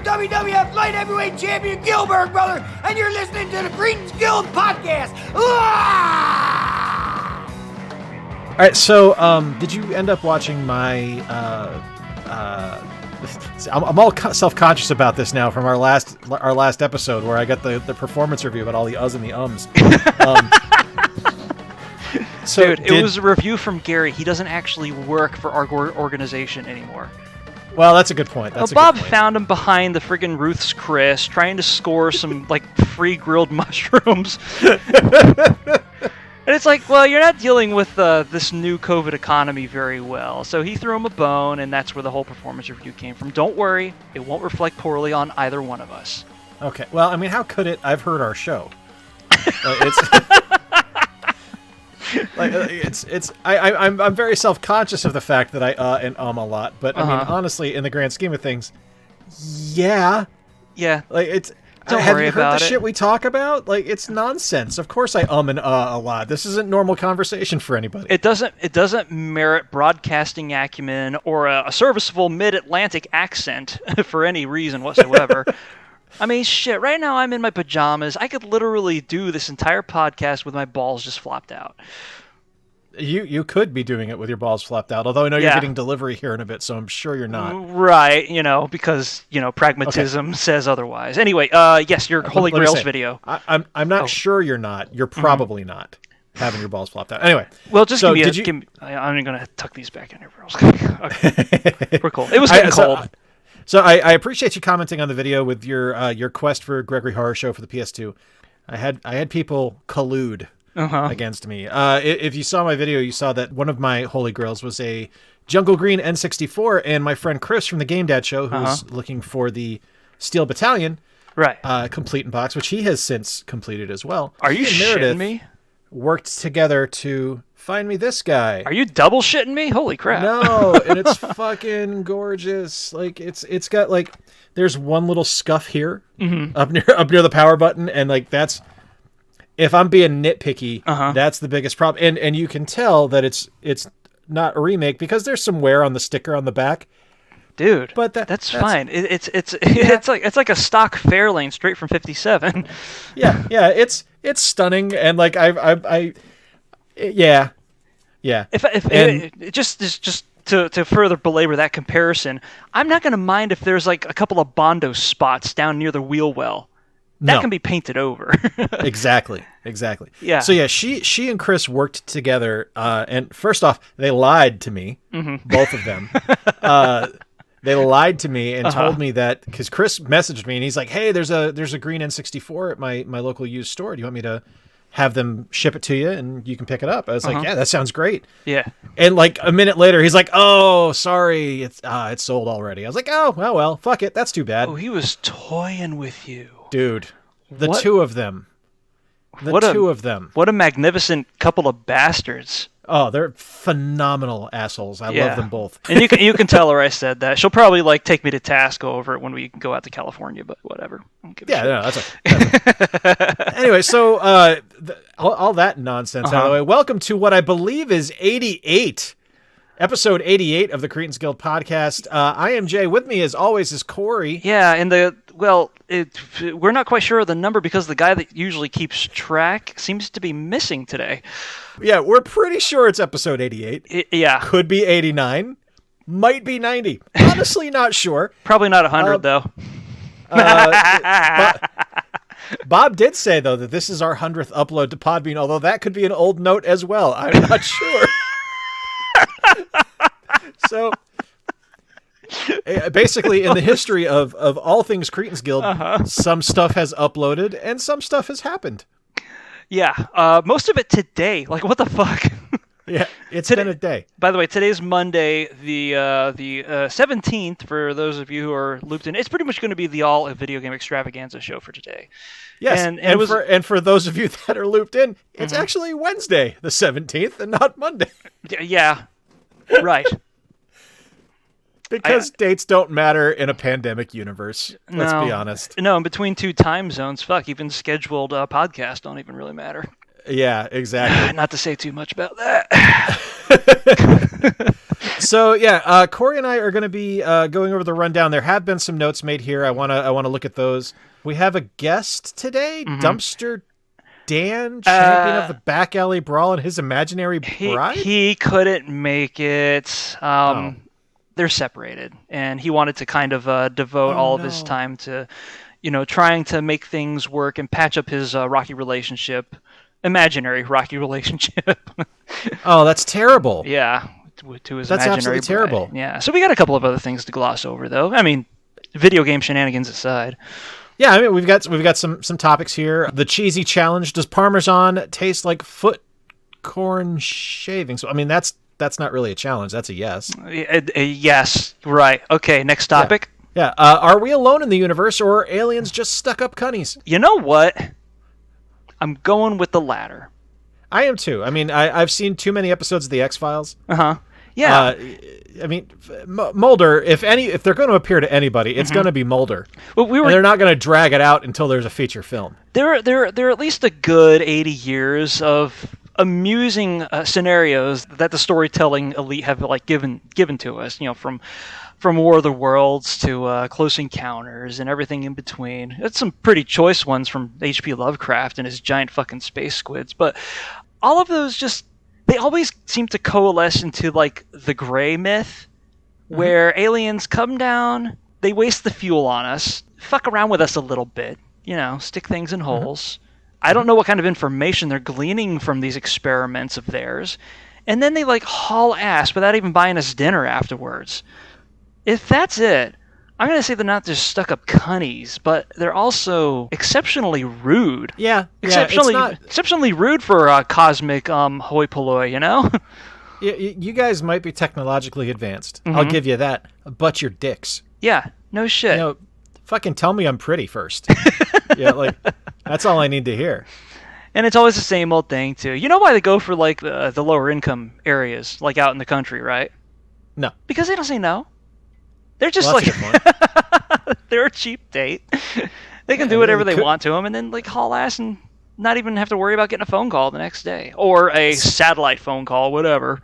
WWF Light Heavyweight Champion Gilbert, brother, and you're listening to the Cretans Guild Podcast. All right, so did you end up watching my? I'm all self-conscious about this now from our last episode where I got the performance review about all the uhs and the ums. So dude, it was a review from Gary. He doesn't actually work for our organization anymore. Well, that's a good point. Bob found him behind the friggin' Ruth's Chris, trying to score some free grilled mushrooms. And it's like, well, you're not dealing with this new COVID economy very well. So he threw him a bone, and that's where the whole performance review came from. Don't worry, it won't reflect poorly on either one of us. Okay. Well, I mean, how could it? I've heard our show. I'm very self-conscious of the fact that I and a lot, but I mean, honestly, in the grand scheme of things, yeah. Don't have worry you heard about the it. shit we talk about? It's nonsense. Of course I and a lot. This isn't normal conversation for anybody. It doesn't merit broadcasting acumen or a serviceable mid-Atlantic accent for any reason whatsoever. I mean, shit, right now I'm in my pajamas. I could literally do this entire podcast with my balls just flopped out. You could be doing it with your balls flopped out, although I know you're getting delivery here in a bit, so I'm sure you're not. Right, because, pragmatism says otherwise. Anyway, yes, your Holy Grails video. I'm not sure you're not. You're probably not having your balls flopped out. Anyway. Well, just give me I'm going to tuck these back in here. Okay. We're cool. It was getting cold. So I appreciate you commenting on the video with your quest for Gregory Horror Show for the PS2. I had people collude against me. If you saw my video, you saw that one of my holy grails was a Jungle Green N64, and my friend Chris from the Game Dad Show, who was looking for the Steel Battalion, complete in box, which he has since completed as well. Are you shitting me? Worked together to find me this guy. Are you double shitting me? Holy crap. No, and it's fucking gorgeous. It's got there's one little scuff here up near the power button, and that's, if I'm being nitpicky, that's the biggest problem. And you can tell that it's not a remake because there's some wear on the sticker on the back. Dude, but that's fine. It's like a stock Fairlane straight from '57. Yeah, it's stunning, and Just to further belabor that comparison, I'm not going to mind if there's a couple of Bondo spots down near the wheel well. That can be painted over. Exactly. Yeah. So yeah, she and Chris worked together, and first off, they lied to me, both of them. They lied to me and told me that, because Chris messaged me and he's like, "Hey, there's a green N64 at my local used store. Do you want me to have them ship it to you and you can pick it up?" I was like, "Yeah, that sounds great." Yeah. And a minute later, he's like, "Oh, sorry, it's sold already." I was like, "Oh, well, fuck it. That's too bad." Oh, he was toying with you. Dude, the two of them. What a magnificent couple of bastards. Oh, they're phenomenal assholes. I love them both. And you can tell her I said that. She'll probably take me to task over it when we go out to California, but whatever. That's okay. Anyway, so all that nonsense out of the way. Welcome to what I believe is 88. Episode 88 of the Cretans Guild podcast. I am Jay. With me, as always, is Corey. Yeah, and we're not quite sure of the number because the guy that usually keeps track seems to be missing today. Yeah, we're pretty sure it's episode 88. Yeah. Could be 89. Might be 90. Honestly, not sure. Probably not 100, though. Bob did say, though, that this is our 100th upload to Podbean, although that could be an old note as well. I'm not sure. So, basically, in the history of all things Cretans Guild, some stuff has uploaded and some stuff has happened. Yeah, most of it today. What the fuck? Yeah, it's been a day. By the way, today's Monday, the 17th, for those of you who are looped in. It's pretty much going to be the all video game extravaganza show for today. Yes, and for those of you that are looped in, it's actually Wednesday, the 17th, and not Monday. Yeah, right. Because dates don't matter in a pandemic universe. Let's be honest. No, in between two time zones, fuck, even scheduled podcasts don't even really matter. Yeah, exactly. Not to say too much about that. So yeah, Corey and I are going to be going over the rundown. There have been some notes made here. I want to look at those. We have a guest today, Dumpster Dan, champion of the back alley brawl, and his imaginary bride. He couldn't make it. They're separated, and he wanted to kind of devote all of his time to, trying to make things work and patch up his rocky relationship, imaginary rocky relationship. Oh, that's terrible. Yeah, to his that's imaginary absolutely bride. terrible. Yeah, so we got a couple of other things to gloss over, though. I mean, video game shenanigans aside. Yeah, I mean we've got some topics here. The cheesy challenge: does Parmesan taste like foot corn shavings? So, I mean that's not really a challenge. That's a yes. Yes, right. Okay, next topic. Yeah. Are we alone in the universe, or are aliens just stuck-up cunnies? You know what? I'm going with the latter. I am too. I mean, I've seen too many episodes of the X-Files. Yeah. I mean, Mulder. If they're going to appear to anybody, it's going to be Mulder. Well, and they're not going to drag it out until there's a feature film. There are at least a good 80 years of amusing scenarios that the storytelling elite have given to us. From War of the Worlds to Close Encounters and everything in between. That's some pretty choice ones from H.P. Lovecraft and his giant fucking space squids. But all of those they always seem to coalesce into the gray myth, where aliens come down, they waste the fuel on us, fuck around with us a little bit, stick things in holes. I don't know what kind of information they're gleaning from these experiments of theirs, and then they haul ass without even buying us dinner afterwards. If that's it, I'm going to say they're not just stuck-up cunnies, but they're also exceptionally rude. Yeah. Exceptionally rude for cosmic hoi polloi, You guys might be technologically advanced. I'll give you that. But you're dicks. Yeah, no shit. Fucking tell me I'm pretty first. Yeah, that's all I need to hear. And it's always the same old thing, too. You know why they go for, the lower income areas, out in the country, right? No. Because they don't say no. They're just they're a cheap date. They can do whatever they want to them, and then haul ass and not even have to worry about getting a phone call the next day or a satellite phone call, whatever.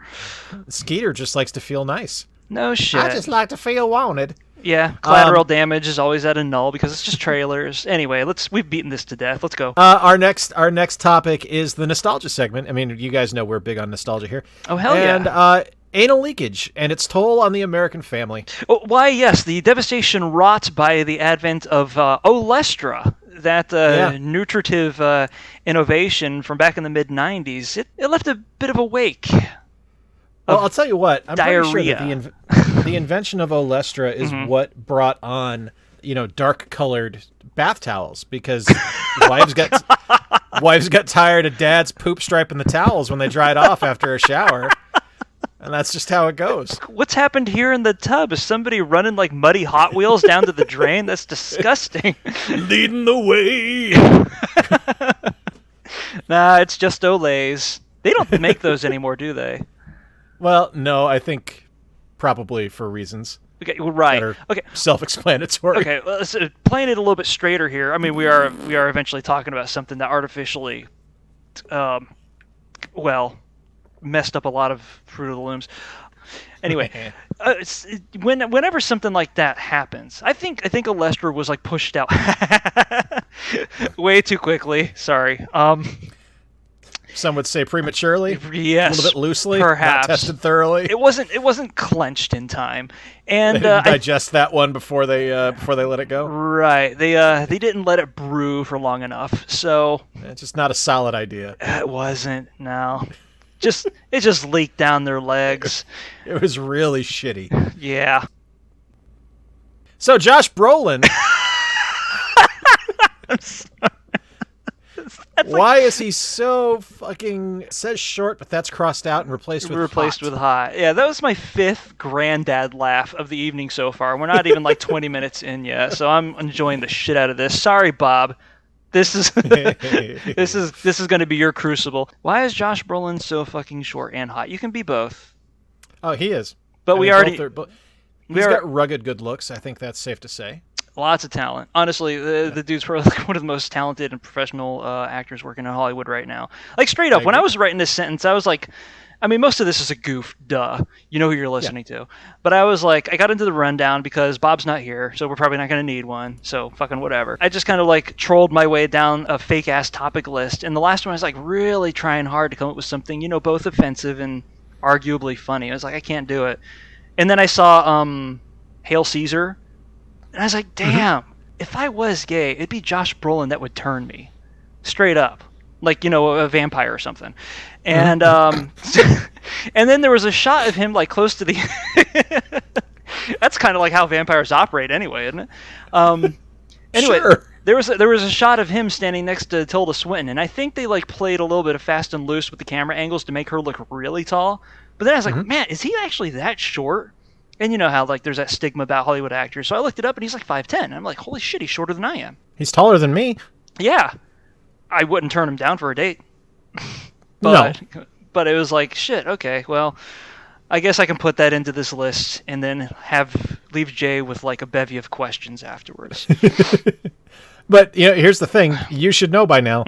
Skeeter just likes to feel nice. No shit. I just like to feel wanted. Yeah, collateral damage is always at a null because it's just trailers. Anyway, we've beaten this to death. Let's go. Our next topic is the nostalgia segment. I mean, you guys know we're big on nostalgia here. Oh hell yeah! And anal leakage and its toll on the American family. Oh, why, yes, the devastation wrought by the advent of Olestra, that nutritive innovation from back in the mid-'90s. It left a bit of a wake. Well, I'll tell you what. I'm diarrhea. pretty sure that the invention of Olestra is what brought on, dark-colored bath towels, because wives got tired of dad's poop striping the towels when they dried off after a shower. And that's just how it goes. What's happened here in the tub? Is somebody running muddy Hot Wheels down to the drain? That's disgusting. Leading the way. Nah, it's just Olays. They don't make those anymore, do they? Well, no, I think probably for reasons. Okay, well, right. That are okay, self-explanatory. Okay, well, playing it a little bit straighter here. I mean, we are eventually talking about something that artificially, messed up a lot of Fruit of the Looms. Anyway, whenever something like that happens, I think Olestra was pushed out way too quickly. Sorry. Some would say prematurely. Yes, a little bit loosely. Perhaps not tested thoroughly. It wasn't clenched in time, and they didn't digest that one before they let it go. Right. They didn't let it brew for long enough, so it's just not a solid idea. It wasn't. No. It just leaked down their legs. It was really shitty. Yeah. So Josh Brolin. I'm sorry. Why is he so fucking, says short, but that's crossed out and replaced with hot? Yeah, that was my 5th granddad laugh of the evening so far. We're not even 20 minutes in yet, so I'm enjoying the shit out of this. Sorry, Bob. This is this is going to be your crucible. Why is Josh Brolin so fucking short and hot? You can be both. Oh, he is. But he's got rugged good looks. I think that's safe to say. Lots of talent. Honestly, the dude's probably like one of the most talented and professional actors working in Hollywood right now. Like, straight up, when I was writing this sentence, I was like, I mean, most of this is a goof, duh. You know who you're listening to. But I was like, I got into the rundown because Bob's not here, so we're probably not going to need one, so fucking whatever. I just kind of like trolled my way down a fake-ass topic list, and the last one I was like really trying hard to come up with something, you know, both offensive and arguably funny. I was like, I can't do it. And then I saw Hail Caesar, and I was like, damn, if I was gay, it'd be Josh Brolin that would turn me. Straight up. Like, you know, a vampire or something. And and then there was a shot of him, like, close to the... That's kind of like how vampires operate anyway, isn't it? Anyway, sure. There was a shot of him standing next to Tilda Swinton, and I think they, like, played a little bit of fast and loose with the camera angles to make her look really tall. But then I was like, man, is he actually that short? And you know how, like, there's that stigma about Hollywood actors. So I looked it up, and he's like 5'10". And I'm like, holy shit, he's shorter than I am. He's taller than me. Yeah. I wouldn't turn him down for a date. But it was like, shit, okay, well, I guess I can put that into this list and then leave Jay with, like, a bevy of questions afterwards. But, you know, here's the thing. You should know by now.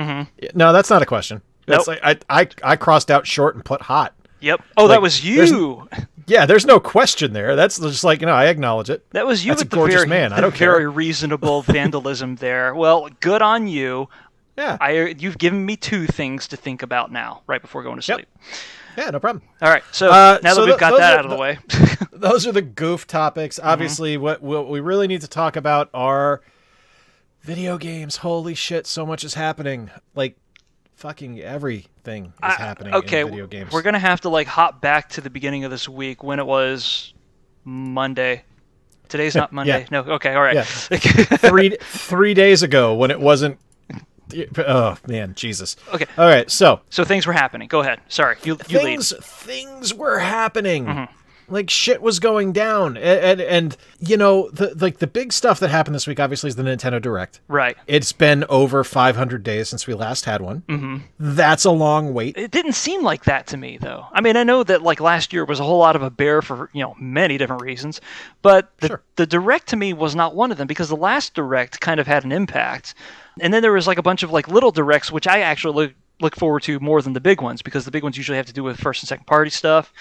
No, that's not a question. That's like, I crossed out short and put hot. Yep. Oh, like, that was you. Yeah, there's no question there. That's just like, you know, I acknowledge it. That was you. That's a gorgeous man. I don't care. Very reasonable vandalism there. Well, good on you. Yeah. You've given me two things to think about now, right before going to sleep. Yeah, no problem. All right, so now that we've got that out of the way. Those are the goof topics. Obviously, what we really need to talk about are video games. Holy shit, so much is happening. Like, fucking everything is happening in video games. We're going to have to, like, hop back to the beginning of this week when it was Monday. Today's not Monday. No, okay, all right. Yeah. 3 days ago when it wasn't... Oh, man, Jesus. Okay. All right, so things were happening. Go ahead. Sorry, you lead. Things were happening. Like, shit was going down. And you know, the big stuff that happened this week, obviously, is the Nintendo Direct. Right. It's been over 500 days since we last had one. That's a long wait. It didn't seem like that to me, though. I mean, I know that, like, last year was a whole lot of a bear for, you know, many different reasons. But the Direct to me was not one of them, because the last Direct kind of had an impact. And then there was, like, a bunch of, like, little Directs, which I actually look forward to more than the big ones, because the big ones usually have to do with first and second party stuff.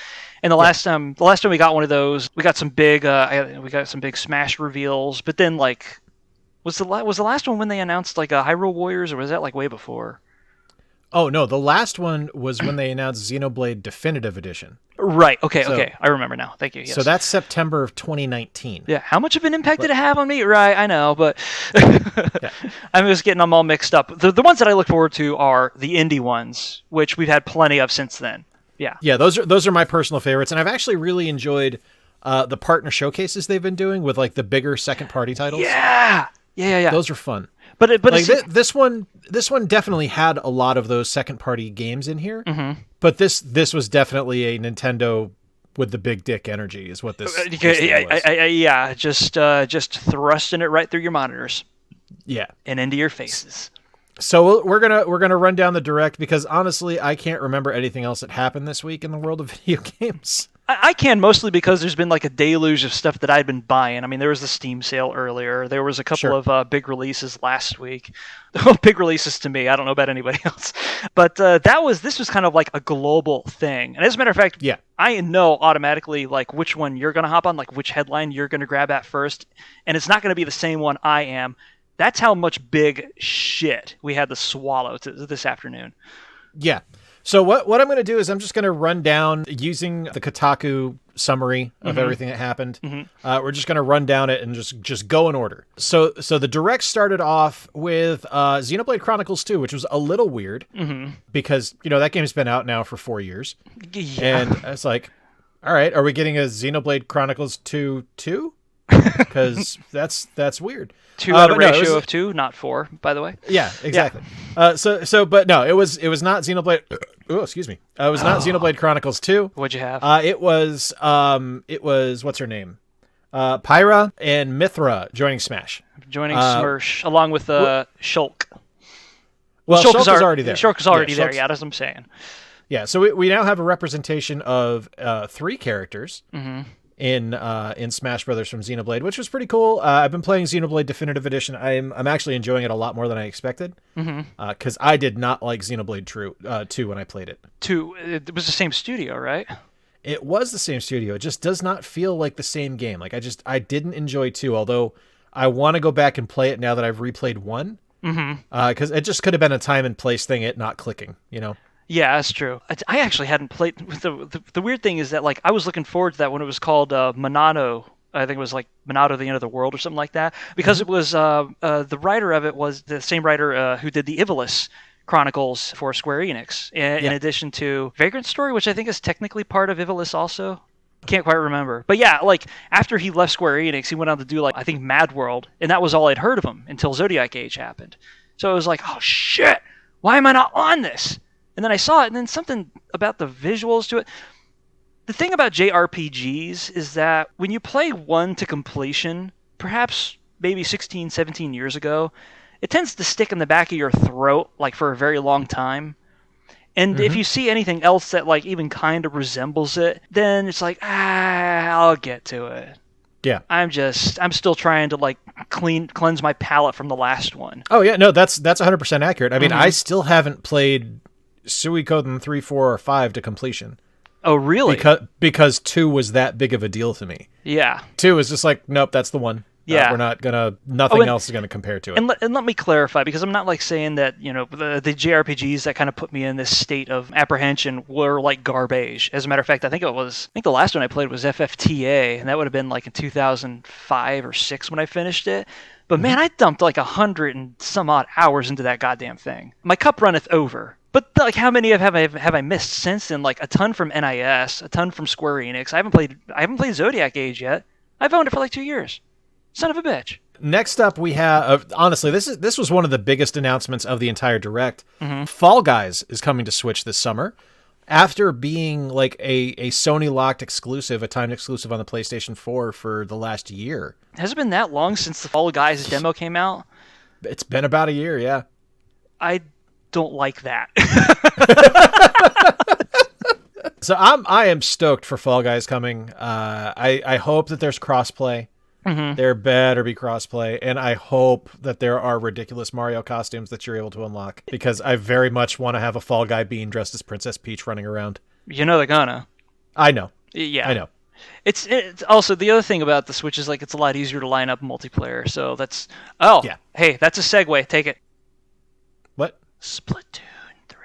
And the last time we got one of those, we got some big Smash reveals. But then, like, was the last one when they announced, like, Hyrule Warriors, or was that, like, way before? Oh no, the last one was when they announced Xenoblade Definitive Edition. Right. Okay. I remember now. Thank you. Yes. So that's September of 2019. Yeah. How much of an impact did it have on me? Right. I know, but I'm just getting them all mixed up. The ones that I look forward to are the indie ones, which we've had plenty of since then. Yeah. Yeah. Those are my personal favorites, and I've actually really enjoyed the partner showcases they've been doing with, like, the bigger second party titles. Yeah. Those are fun. But like, this one definitely had a lot of those second party games in here. But this was definitely a Nintendo with the big dick energy, is what this was. Yeah, just thrusting it right through your monitors. Yeah, and into your faces. So we're gonna run down the Direct, because honestly, I can't remember anything else that happened this week in the world of video games. I can, mostly because there's been, like, a deluge of stuff that I've been buying. I mean, there was the Steam sale earlier. There was a couple of big releases last week. Big releases to me. I don't know about anybody else. But this was kind of like a global thing. And as a matter of fact, I know automatically, like, which one you're going to hop on, like, which headline you're going to grab at first. And it's not going to be the same one I am. That's how much big shit we had to swallow this afternoon. Yeah. So what I'm going to do is I'm just going to run down using the Kotaku summary of everything that happened. We're just going to run down it and just go in order. So the Direct started off with Xenoblade Chronicles 2, which was a little weird because, you know, that game's been out now for 4 years. Yeah. And it's like, all right, are we getting a Xenoblade Chronicles 2 2? Because that's weird. 2 at a ratio of 2, not 4, by the way. Yeah, exactly. Yeah. But no, it was not Xenoblade. Oh, excuse me. It was not Xenoblade Chronicles 2. What'd you have? It was what's her name? Pyra and Mithra joining Smash. Joining Smirsh along with Shulk. Well, Shulk is already there. Shulk is already there. Yeah, that's what I'm saying. Yeah, so we now have a representation of 3 characters. in Smash Brothers from Xenoblade, which was pretty cool. I've been playing Xenoblade Definitive Edition. I'm actually enjoying it a lot more than I expected. Because I did not like Xenoblade 2 when I played it. 2, it was the same studio, right? It was the same studio. It just does not feel like the same game. Like I didn't enjoy 2, although I want to go back and play it now that I've replayed 1. Because it just could have been a time and place thing, it not clicking, you know? Yeah, that's true. I actually hadn't played. The weird thing is that like I was looking forward to that when it was called Monado. I think it was like Monado: The End of the World or something like that, because it was the writer of it was the same writer who did the Ivalice Chronicles for Square Enix, in addition to Vagrant Story, which I think is technically part of Ivalice also. Can't quite remember. But yeah, like after he left Square Enix, he went on to do like I think Mad World, and that was all I'd heard of him until Zodiac Age happened. So it was like, oh shit, why am I not on this? And then I saw it, and then something about the visuals to it. The thing about JRPGs is that when you play one to completion, perhaps maybe 16, 17 years ago, it tends to stick in the back of your throat like for a very long time. And if you see anything else that like even kind of resembles it, then it's like, I'll get to it. Yeah. I'm still trying to like cleanse my palate from the last one. Oh yeah, no, that's 100% accurate. I mean, I still haven't played Suikoden 3, 4, or 5 to completion. Oh, really? Because 2 was that big of a deal to me. Yeah. 2 is just like, nope, that's the one. Yeah. We're not gonna, nothing else is gonna compare to it. And let me clarify, because I'm not like saying that, you know, the JRPGs that kind of put me in this state of apprehension were like garbage. As a matter of fact, I think the last one I played was FFTA, and that would have been like in 2005 or 6 when I finished it. But man, I dumped like 100 and some odd hours into that goddamn thing. My cup runneth over. But like, how many have I missed since then? Like a ton from NIS, a ton from Square Enix. I haven't played Zodiac Age yet. I've owned it for like 2 years. Son of a bitch. Next up, we have honestly, this was one of the biggest announcements of the entire Direct. Fall Guys is coming to Switch this summer, after being like a Sony locked exclusive, a timed exclusive on the PlayStation 4 for the last year. Has it been that long since the Fall Guys demo came out? It's been about a year, yeah. I don't like that. So I am stoked for Fall Guys coming. I hope that there's crossplay. There better be crossplay, and I hope that there are ridiculous Mario costumes that you're able to unlock, because I very much want to have a Fall Guy being dressed as Princess Peach running around. You know they're gonna. I know. Yeah. I know. It's also the other thing about the Switch is like it's a lot easier to line up multiplayer. So that's yeah. Hey, that's a segue. Take it. What? Splatoon 3.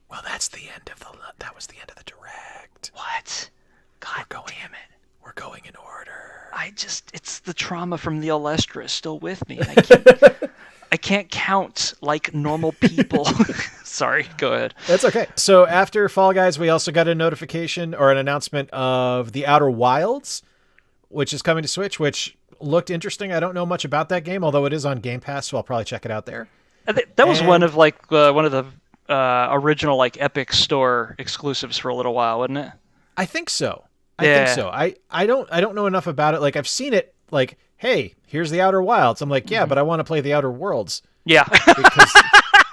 Well, that was the end of the Direct. What? God damn it. We're going in order. It's the trauma from the Alestra still with me. I can't count like normal people. Sorry, go ahead. That's okay. So after Fall Guys, we also got a notification or an announcement of The Outer Wilds, which is coming to Switch, which looked interesting. I don't know much about that game, although it is on Game Pass, so I'll probably check it out there. That was one of the original like Epic Store exclusives for a little while, wasn't it? I think so. I don't know enough about it. Like, I've seen it like, hey, here's The Outer Wilds. I'm like, yeah, but I want to play The Outer Worlds. Yeah. Because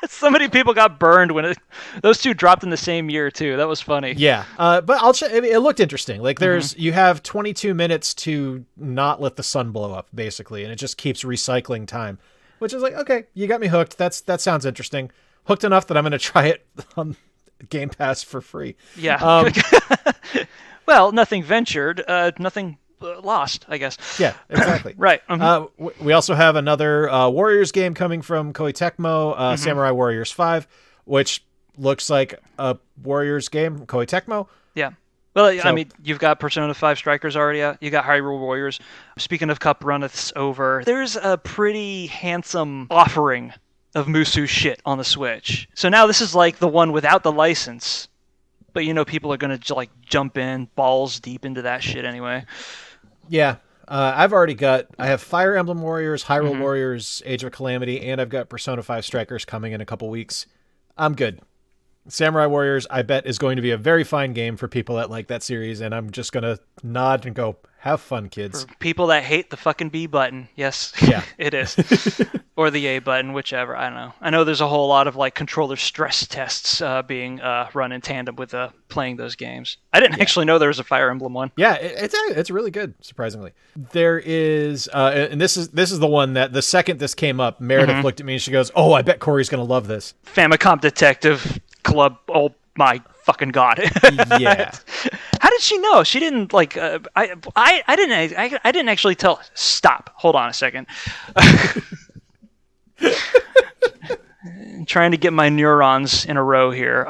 so many people got burned when those two dropped in the same year too. That was funny. Yeah. But I'll check. It looked interesting. Like, you have 22 minutes to not let the sun blow up, basically, and it just keeps recycling time, which is like, okay, you got me hooked. That sounds interesting. Hooked enough that I'm going to try it on Game Pass for free. Yeah. Well, nothing ventured, nothing lost, I guess. Yeah, exactly. Right. We also have another Warriors game coming from Koei Tecmo, Samurai Warriors 5, which looks like a Warriors game, Koei Tecmo. Yeah. Well, I mean, you've got Persona 5 Strikers already out. You got Hyrule Warriors. Speaking of Cup Runneths over, there's a pretty handsome offering of Musu shit on the Switch. So now this is like the one without the license. But you know, people are gonna like jump in balls deep into that shit anyway. Yeah, I have Fire Emblem Warriors, Hyrule Warriors, Age of Calamity, and I've got Persona 5 Strikers coming in a couple weeks. I'm good. Samurai Warriors, I bet, is going to be a very fine game for people that like that series, and I'm just gonna nod and go, Have fun, kids. For people that hate the fucking B button, yes, Yeah. it is. Or the A button, whichever. I don't know. I know there's a whole lot of like controller stress tests being run in tandem with playing those games. I didn't actually know there was a Fire Emblem one. Yeah, it's really good, surprisingly. There is, and this is the one that the second this came up, Meredith looked at me and she goes, "Oh, I bet Corey's gonna love this." Famicom Detective Club. Oh my fucking god! Yeah. How did she know? She didn't like. I didn't actually tell. Stop. Hold on a second. Trying to get my neurons in a row here.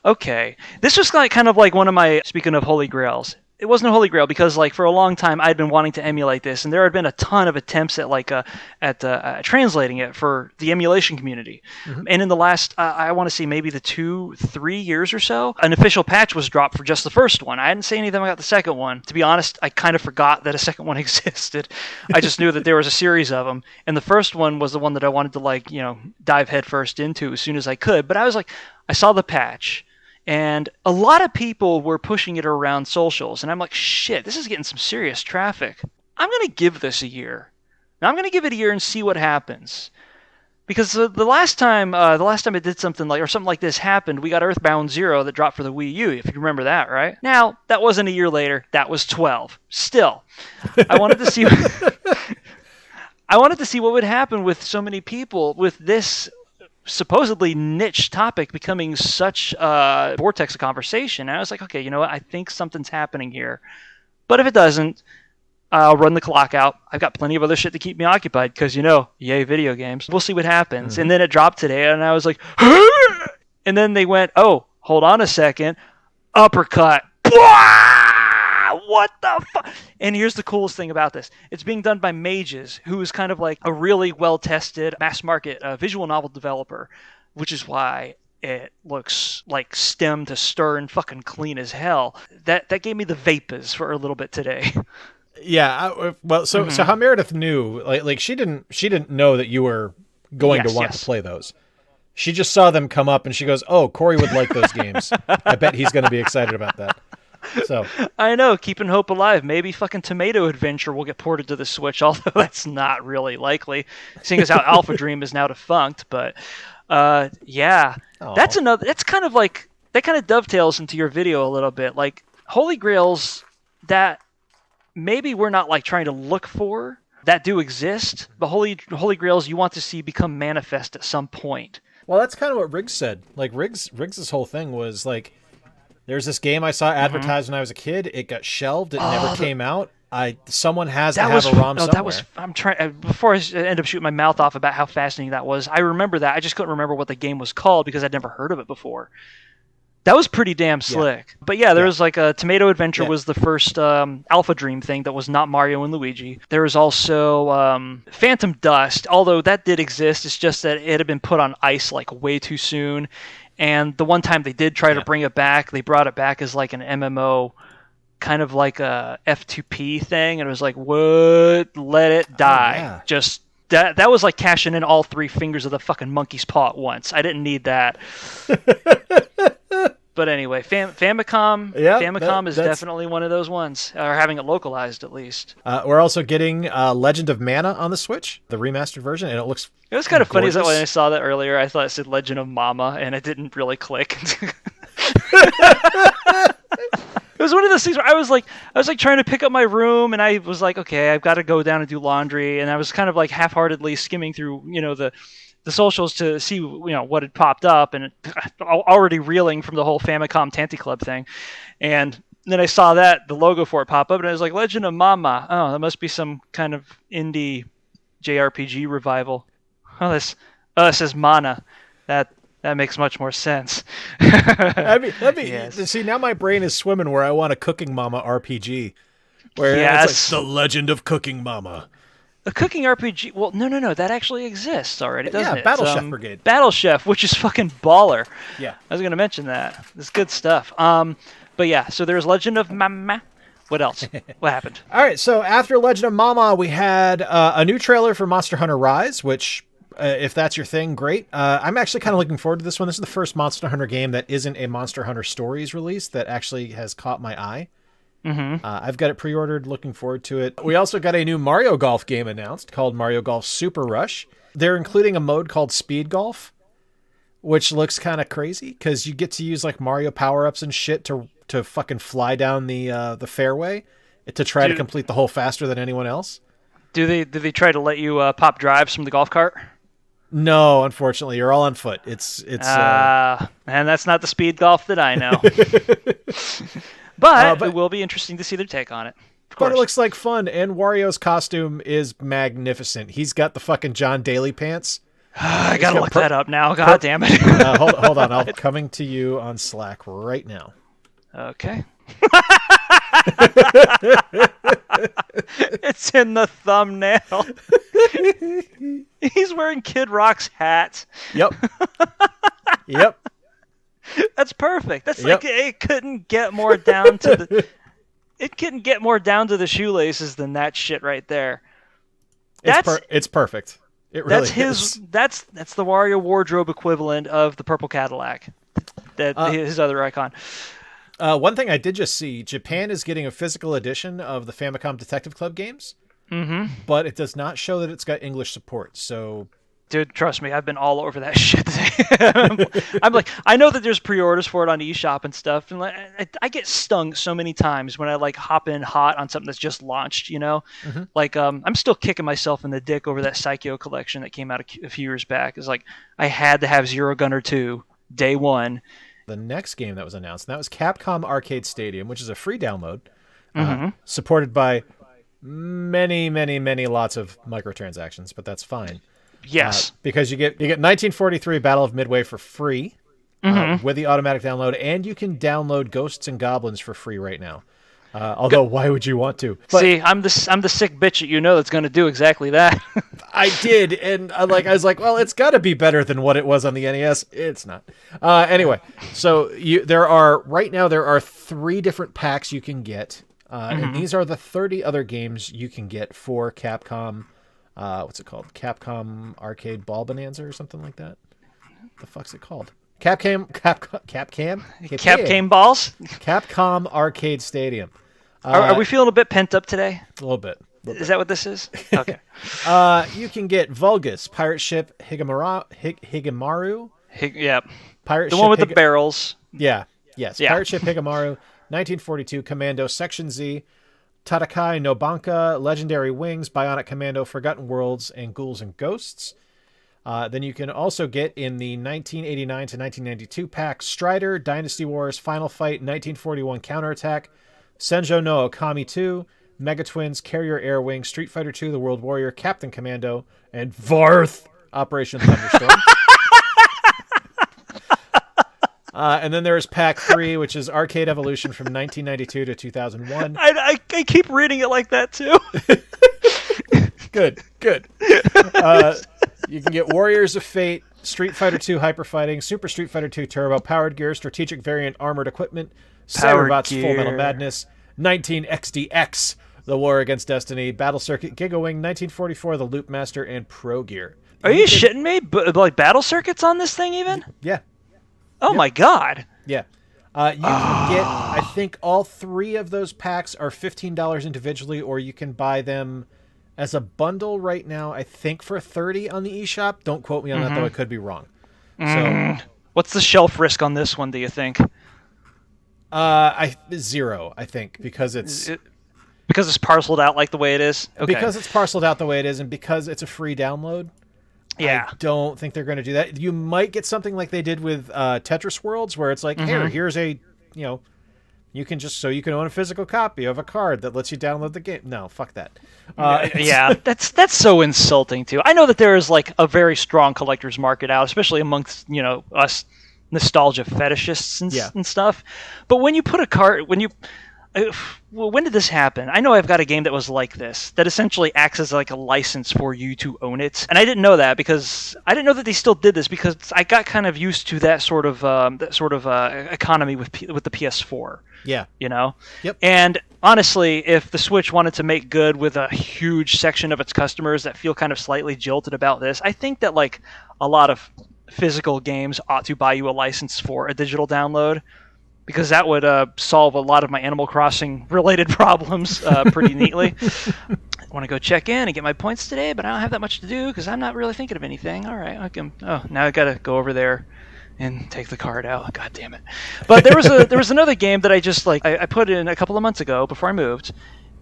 Okay. This was kind of like one of my, speaking of Holy Grails. It wasn't a Holy Grail because like for a long time I'd been wanting to emulate this, and there had been a ton of attempts at translating it for the emulation community. And in the last, I want to say maybe the 2-3 years or so, an official patch was dropped for just the first one. I hadn't seen anything about the second one. To be honest, I kind of forgot that a second one existed. I just knew that there was a series of them, and the first one was the one that I wanted to dive headfirst into as soon as I could. But I was like, I saw the patch. And a lot of people were pushing it around socials. And I'm like, shit, this is getting some serious traffic. I'm going to give this a year. Now, I'm going to give it a year and see what happens. Because the last time it did something like this happened, we got Earthbound Zero that dropped for the Wii U, if you remember that, right? Now, that wasn't a year later. That was 12. Still, I wanted to see I wanted to see what would happen with so many people with this supposedly niche topic becoming such a vortex of conversation. And I was like, okay, you know what? I think something's happening here. But if it doesn't, I'll run the clock out. I've got plenty of other shit to keep me occupied because, yay, video games. We'll see what happens. And then it dropped today, and I was like, and then they went, oh, hold on a second. Uppercut. What the fuck? And here's the coolest thing about this. It's being done by Mages, who is kind of like a really well-tested mass-market visual novel developer, which is why it looks like stem to stern fucking clean as hell. That gave me the vapors for a little bit today. Yeah, so how Meredith knew, like she didn't know that you were going to want to play those. She just saw them come up and she goes, "Oh, Corey would like those games. I bet he's going to be excited about that." So I know, keeping hope alive. Maybe fucking Tomato Adventure will get ported to the Switch, although that's not really likely, seeing as how Alpha Dream is now defunct. But yeah, that's another. That's kind of like that kind of dovetails into your video a little bit, like Holy Grails that maybe we're not like trying to look for that do exist, but Holy Grails you want to see become manifest at some point. Well, that's kind of what Riggs said. Like Riggs' whole thing was like, there's this game I saw advertised when I was a kid. It got shelved. It never came out. Someone has to have a ROM somewhere. I'm trying before I end up shooting my mouth off about how fascinating that was. I remember that. I just couldn't remember what the game was called because I'd never heard of it before. That was pretty damn slick. Yeah. But yeah, there was like a Tomato Adventure was the first Alpha Dream thing that was not Mario and Luigi. There was also Phantom Dust, although that did exist. It's just that it had been put on ice like way too soon. And the one time they did try to bring it back, they brought it back as like an MMO, kind of like a F2P thing. And it was like, what? Let it die. Yeah. Just that was like cashing in all 3 fingers of the fucking monkey's paw at once. I didn't need that. But anyway, Famicom is definitely one of those ones, or having it localized at least. We're also getting Legend of Mana on the Switch, the remastered version, and it looks It was kind of funny that when I saw that earlier, I thought it said Legend of Mama, and it didn't really click. It was one of those things where I was like trying to pick up my room, and I was like, okay, I've got to go down and do laundry, and I was kind of like half-heartedly skimming through, the socials to see, what had popped up, and already reeling from the whole Famicom Tanty Club thing, and then I saw the logo for it pop up, and I was like, Legend of Mama. Oh, that must be some kind of indie JRPG revival. Oh, this says Mana. That makes much more sense. See, now my brain is swimming where I want a Cooking Mama RPG, where it's like the Legend of Cooking Mama. A cooking RPG? Well, no, that actually exists already, doesn't it? Battle Chef Brigade. Battle Chef, which is fucking baller. Yeah. I was going to mention that. It's good stuff. But yeah, so there's Legend of Mama. What else? What happened? All right, so after Legend of Mama, we had a new trailer for Monster Hunter Rise, which, if that's your thing, great. I'm actually kind of looking forward to this one. This is the first Monster Hunter game that isn't a Monster Hunter Stories release that actually has caught my eye. I've got it pre-ordered, looking forward to it. We also got a new Mario Golf game announced called Mario Golf Super Rush. They're including a mode called Speed Golf, which looks kind of crazy because you get to use like Mario power-ups and shit to fucking fly down the fairway to try to complete the hole faster than anyone else. Do they try to let you pop drives from the golf cart? No, unfortunately, you're all on foot. It's and that's not the speed golf that I know. But it will be interesting to see their take on it. But it looks like fun, and Wario's costume is magnificent. He's got the fucking John Daly pants. I gotta look that up now. God damn it. Hold on. I'm coming to you on Slack right now. Okay. It's in the thumbnail. He's wearing Kid Rock's hat. Yep. Yep. That's perfect. That's like it couldn't get more down to the. It couldn't get more down to the shoelaces than that shit right there. It's perfect. It really is. That's the Wario wardrobe equivalent of the purple Cadillac. His other icon. One thing I did just see: Japan is getting a physical edition of the Famicom Detective Club games, but it does not show that it's got English support. So. Dude, trust me, I've been all over that shit today. I'm like, I know that there's pre-orders for it on eShop and stuff, and like, I get stung so many times when I like hop in hot on something that's just launched, you know? Like, I'm still kicking myself in the dick over that Psycho collection that came out a few years back. It's like, I had to have Zero Gunner 2, day one. The next game that was announced, and that was Capcom Arcade Stadium, which is a free download, supported by many lots of microtransactions, but that's fine. Yes, because you get 1943 Battle of Midway for free with the automatic download, and you can download Ghosts and Goblins for free right now. Although, why would you want to? But, see, I'm the sick bitch that that's going to do exactly that. I did, and I was like, well, it's got to be better than what it was on the NES. It's not. Anyway, so there are 3 different packs you can get, and these are the 30 other games you can get for Capcom. What's it called? Capcom Arcade Ball Bonanza or something like that? What the fuck's it called? Capcom balls? Capcom Arcade Stadium. Are we feeling a bit pent up today? A little bit. Is that what this is? Okay. You can get Vulgus, Pirate Ship Higemaru. Pirate the Ship one with the barrels. Yeah. Yes. Yeah. Pirate Ship Higemaru, 1942, Commando Section Z, Tatakai no Banka, Legendary Wings, Bionic Commando, Forgotten Worlds, and Ghouls and Ghosts. Then you can also get in the 1989 to 1992 pack Strider, Dynasty Wars, Final Fight, 1941 Counterattack, Senjo no Okami 2, Mega Twins, Carrier Air Wing, Street Fighter 2, The World Warrior, Captain Commando, and Varth, Operation Thunderstorm. And then there's Pack 3, which is Arcade Evolution from 1992 to 2001. I keep reading it like that, too. Good. You can get Warriors of Fate, Street Fighter 2 Hyper Fighting, Super Street Fighter 2 Turbo, Powered Gear, Strategic Variant Armored Equipment, Cyberbots Full Metal Madness, 19XDX, The War Against Destiny, Battle Circuit Giga Wing, 1944, The Loop Master, and Pro Gear. Are you shitting me? Like Battle Circuits on this thing even? Yeah. Oh my god. Yeah. You can get, I think all 3 of those packs are $15 individually, or you can buy them as a bundle right now, I think for $30 on the eShop. Don't quote me on that, though. I could be wrong. So, what's the shelf risk on this one, do you think? 0, I think, because it's... Because it's parceled out like the way it is? Okay. Because it's parceled out the way it is, and because it's a free download. Yeah. I don't think they're going to do that. You might get something like they did with Tetris Worlds, where it's like, here's a, you can own a physical copy of a card that lets you download the game. No, fuck that. Yeah, that's so insulting too. I know that there is like a very strong collector's market out, especially amongst us nostalgia fetishists and stuff. But when you put a card, when did this happen? I know I've got a game that was like this, that essentially acts as like a license for you to own it, and I didn't know that because I didn't know that they still did this because I got kind of used to that sort of economy with the PS4. Yeah. Yep. And honestly, if the Switch wanted to make good with a huge section of its customers that feel kind of slightly jilted about this, I think that like a lot of physical games ought to buy you a license for a digital download. because that would solve a lot of my Animal Crossing related problems pretty neatly. I want to go check in and get my points today, but I don't have that much to do because I'm not really thinking of anything. All right, now I got to go over there and take the card out. God damn it! But there was another game that I just I put in a couple of months ago before I moved.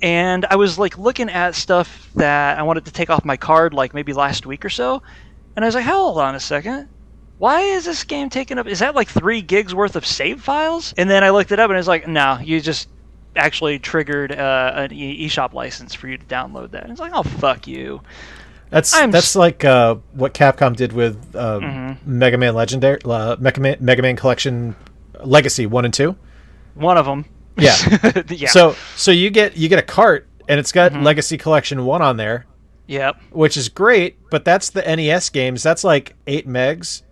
And I was looking at stuff that I wanted to take off my card maybe last week or so. And I was like, hold on a second. Why is this game taking up... Is that 3 gigs worth of save files? And then I looked it up and it's like, no, you just actually triggered an eShop license for you to download that. And it's like, oh, fuck you. That's what Capcom did with Mega Man Legendary... Mega Man Collection Legacy 1 and 2. One of them. Yeah. Yeah. So you get a cart and it's got Legacy Collection 1 on there. Yep. Which is great, but that's the NES games. That's 8 megs,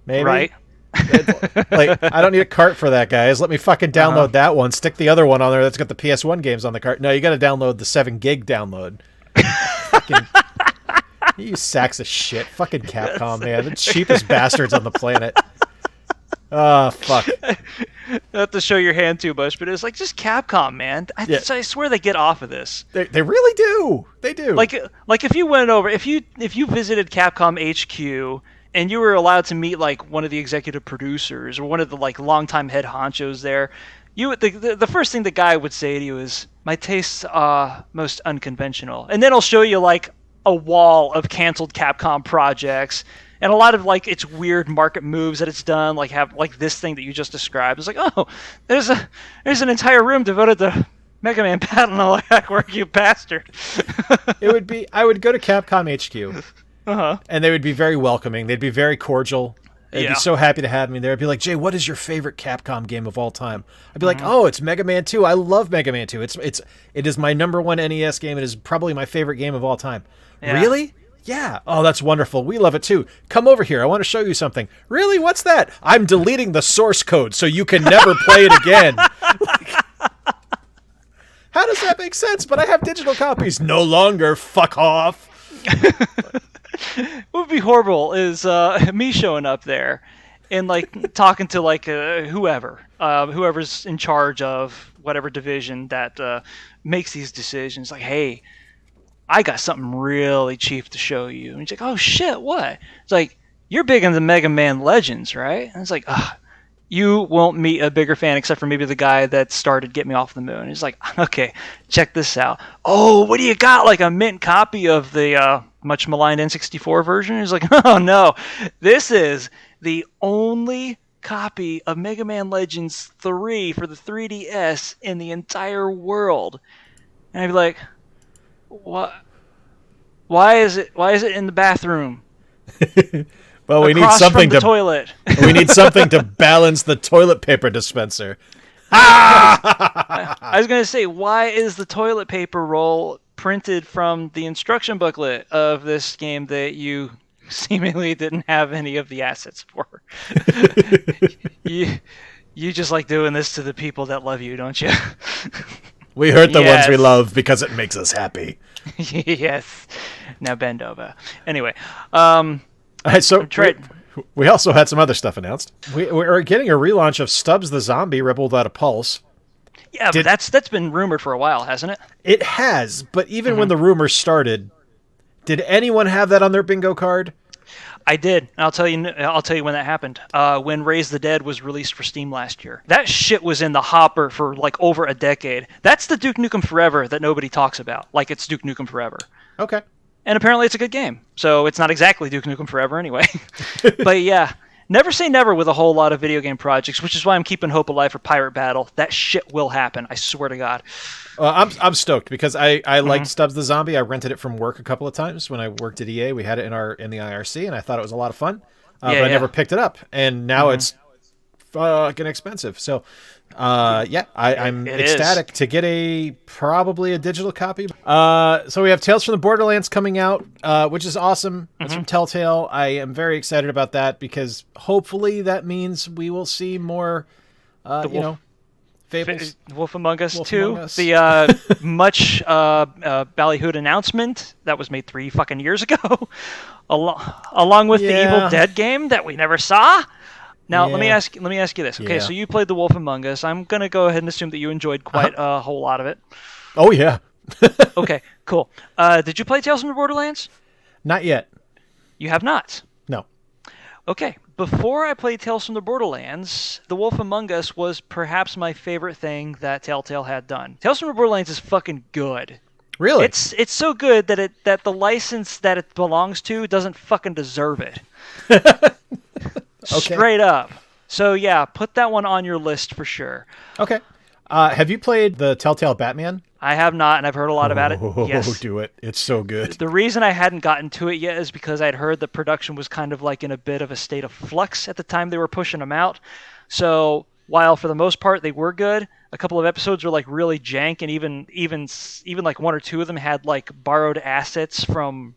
maybe. Right. I don't need a cart for that, guys. Let me fucking download that one. Stick the other one on there that's got the PS1 games on the cart. No, you got to download the 7 gig download. Fucking, you sacks of shit. Fucking Capcom, man. The cheapest bastards on the planet. Oh, fuck. Not to show your hand too much, but it's just Capcom, man. I swear they get off of this. They really do. They do. If you went over, if you visited Capcom HQ and you were allowed to meet one of the executive producers or one of the longtime head honchos there, the first thing the guy would say to you is, "My tastes are most unconventional," and then he'll show you a wall of canceled Capcom projects. And a lot of its weird market moves that it's done, have this thing that you just described. It's oh, there's an entire room devoted to Mega Man Battle Network, you bastard. I would go to Capcom HQ, and they would be very welcoming. They'd be very cordial. They'd be so happy to have me there. I'd be like, Jay, what is your favorite Capcom game of all time? I'd be like, oh, it's Mega Man 2. I love Mega Man 2. It is my number 1 NES game. It is probably my favorite game of all time. Yeah. Really? Yeah. Oh, that's wonderful. We love it too. Come over here. I want to show you something. Really? What's that? I'm deleting the source code so you can never play it again. How does that make sense? But I have digital copies. No longer. Fuck off. What would be horrible is me showing up there and talking to whoever's in charge of whatever division that makes these decisions. Hey, I got something really cheap to show you. And he's like, oh shit, what? It's you're big into Mega Man Legends, right? And it's you won't meet a bigger fan except for maybe the guy that started Get Me Off the Moon. He's okay, check this out. Oh, what do you got? A mint copy of the much maligned N64 version? He's oh no, this is the only copy of Mega Man Legends 3 for the 3DS in the entire world. And I'd be like, what? Why is it in the bathroom? Well, we need Across something from the toilet. We need something to balance the toilet paper dispenser. I was going to say, why is the toilet paper roll printed from the instruction booklet of this game that you seemingly didn't have any of the assets for? You just like doing this to the people that love you, don't you? We hurt the ones we love because it makes us happy. Yes. Now bend over. Anyway, so we also had some other stuff announced. We're getting a relaunch of Stubbs the Zombie, Rebel Without a Pulse. Yeah, but that's been rumored for a while, hasn't it? It has, but even when the rumors started, did anyone have that on their bingo card? I did. I'll tell you when that happened. When Raise the Dead was released for Steam last year. That shit was in the hopper for over a decade. That's the Duke Nukem Forever that nobody talks about. It's Duke Nukem Forever. Okay. And apparently it's a good game. So it's not exactly Duke Nukem Forever anyway. But yeah, never say never with a whole lot of video game projects, which is why I'm keeping hope alive for Pirate Battle. That shit will happen. I swear to God. I'm stoked because I liked Stubbs the Zombie. I rented it from work a couple of times when I worked at EA. We had it in the IRC, and I thought it was a lot of fun. But I never picked it up, and now it's fucking expensive. So, I'm ecstatic to get probably a digital copy. So we have Tales from the Borderlands coming out, which is awesome. It's from Telltale. I am very excited about that because hopefully that means we will see more, Fables. Wolf Among Us 2. The much ballyhooed announcement that was made 3 fucking years ago, along with the Evil Dead game that we never saw. Now, Yeah. let me ask you this. Okay, Yeah. so you played The Wolf Among Us. I'm going to go ahead and assume that you enjoyed quite a whole lot of it. Oh, yeah. Okay, cool. Did you play Tales from the Borderlands? Not yet. You have not. No. Okay, before I played Tales from the Borderlands, The Wolf Among Us was perhaps my favorite thing that Telltale had done. Tales from the Borderlands is fucking good. Really? It's so good that the license that it belongs to doesn't fucking deserve it. Okay. Straight up. So yeah, put that one on your list for sure. Okay. Have you played the Telltale Batman? I have not, and I've heard a lot about it. Yes. Do it. It's so good. The reason I hadn't gotten to it yet is because I'd heard the production was kind of like in a bit of a state of flux at the time they were pushing them out. So while for the most part they were good, a couple of episodes were like really jank, and even like one or two of them had like borrowed assets from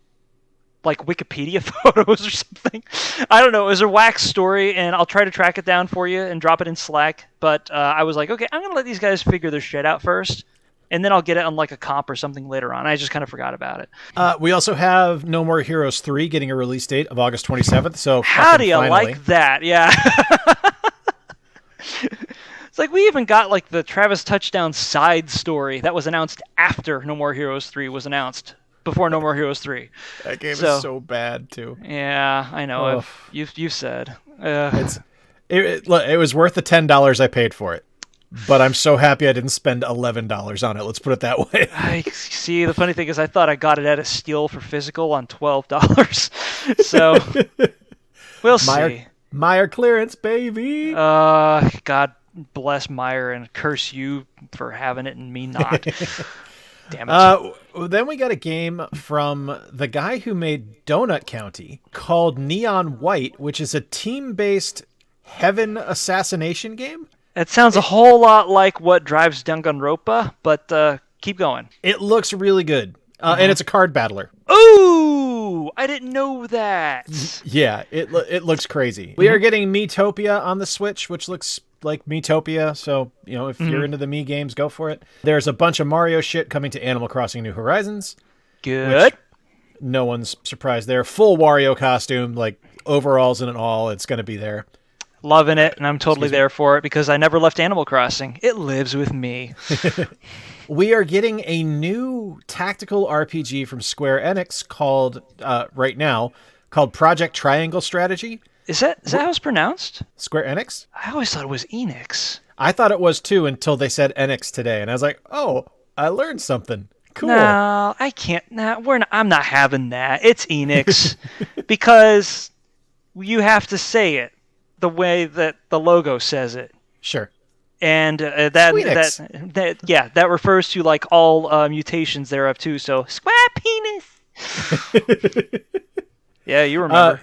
like Wikipedia photos or something. I don't know. It was a wax story, and I'll try to track it down for you and drop it in Slack. But I was like, okay, I'm going to let these guys figure their shit out first, and then I'll get it on like a comp or something later on. I just kind of forgot about it. We also have No More Heroes 3 getting a release date of August 27th. So how do you finally. like that? Yeah. It's like we even got like the Travis Touchdown side story that was announced after No More Heroes 3 was announced. Before No More Heroes 3. That game is so bad, too. Yeah, I know. Oh. You've said. It was worth the $10 I paid for it. But I'm so happy I didn't spend $11 on it. Let's put it that way. I see. The funny thing is I thought I got it at a steal for physical on $12. So, we'll see. Meyer clearance, baby. God bless Meyer and curse you for having it and me not. Damn it. Then we got a game from the guy who made Donut County called Neon White, which is a team-based heaven assassination game. It sounds a whole lot like what drives Danganronpa, but keep going. It looks really good, and it's a card battler. Ooh, I didn't know that. Yeah, it looks crazy. We are getting Miitopia on the Switch, which looks like Miitopia, so if you're into the Mii games, go for it. There's a bunch of Mario shit coming to Animal Crossing New Horizons. Good. No one's surprised there. Full Wario costume, like overalls and all. It's going to be there. Loving it, and I'm totally there for it because I never left Animal Crossing. It lives with me. We are getting a new tactical RPG from Square Enix called Project Triangle Strategy. Is that how it's pronounced? Square Enix? I always thought it was Enix. I thought it was too until they said Enix today, and I was like, oh, I learned something. Cool. No, I can't. I'm not having that. It's Enix because you have to say it the way that the logo says it. Sure. And that refers to like all mutations thereof too. So square penis. Yeah, you remember.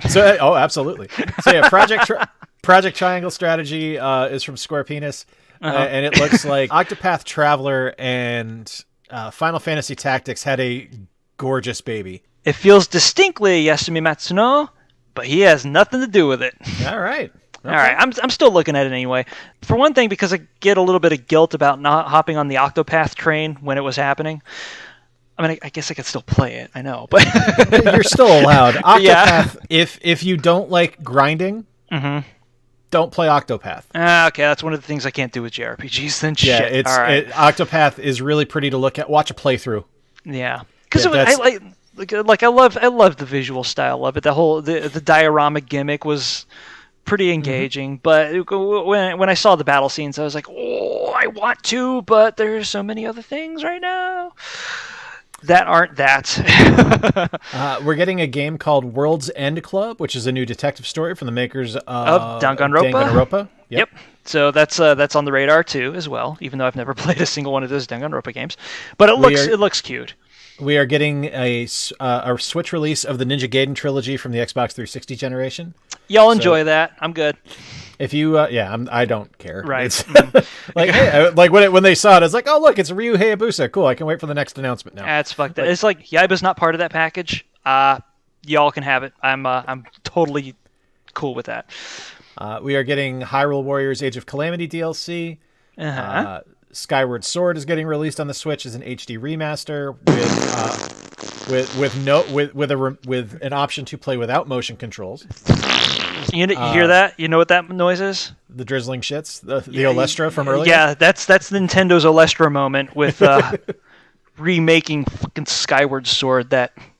Absolutely. So yeah, Project Triangle Strategy is from Square Penis, and it looks like Octopath Traveler and Final Fantasy Tactics had a gorgeous baby. It feels distinctly Yasumi Matsuno, but he has nothing to do with it. All right. Okay. All right, I'm still looking at it anyway. For one thing, because I get a little bit of guilt about not hopping on the Octopath train when it was happening. I mean, I guess I could still play it. I know, but you're still allowed. Octopath. Yeah. If you don't like grinding, don't play Octopath. Okay, that's one of the things I can't do with JRPGs. Then shit. Yeah, All right. Octopath is really pretty to look at. Watch a playthrough. Yeah, because I love the visual style of it. The diorama gimmick was pretty engaging. But when I saw the battle scenes, I was like, oh, I want to, but there's so many other things right now that aren't that. We're getting a game called World's End Club, which is a new detective story from the makers of Danganronpa. Yep. So that's on the radar too, as well. Even though I've never played a single one of those Danganronpa games, but it looks cute. We are getting a Switch release of the Ninja Gaiden trilogy from the Xbox 360 generation. Y'all enjoy that. I'm good. If you, I don't care. Right. It's like, hey, like when they saw it, it's like, oh look, it's Ryu Hayabusa. Cool. I can wait for the next announcement now. That's fucked up. It's like Yaiba's not part of that package. Y'all can have it. I'm totally cool with that. We are getting Hyrule Warriors Age of Calamity DLC. Skyward Sword is getting released on the Switch as an HD remaster with with an option to play without motion controls. You hear that? You know what that noise is? The drizzling shits, the Olestra from earlier. Yeah, that's Nintendo's Olestra moment with remaking fucking Skyward Sword.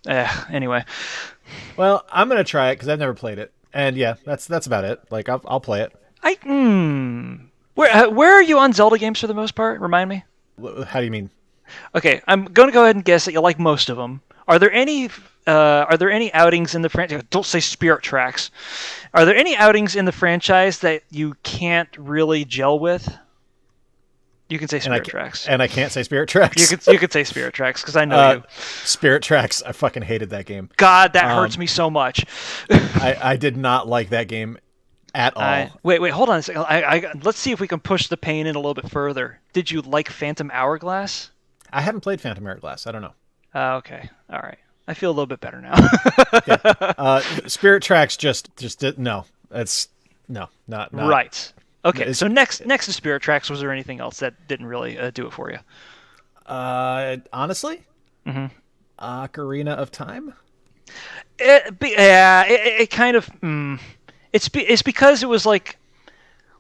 Anyway. Well, I'm gonna try it because I've never played it, and yeah, that's about it. Like I'll play it. Where are you on Zelda games for the most part? Remind me. How do you mean? Okay, I'm going to go ahead and guess that you like most of them. Are there any outings in the franchise? Don't say Spirit Tracks. Are there any outings in the franchise that you can't really gel with? You can say Spirit Tracks. And I can't say Spirit Tracks. You could say Spirit Tracks because I know you. Spirit Tracks, I fucking hated that game. God, that hurts me so much. I did not like that game at all. Wait, hold on a second. Let's see if we can push the pain in a little bit further. Did you like Phantom Hourglass? I haven't played Phantom Hourglass. I don't know. Okay. All right. I feel a little bit better now. Yeah. Spirit Tracks just no. It's not right. Okay. So next to Spirit Tracks, was there anything else that didn't really do it for you? Honestly, Ocarina of Time. It kind of. It's because it was like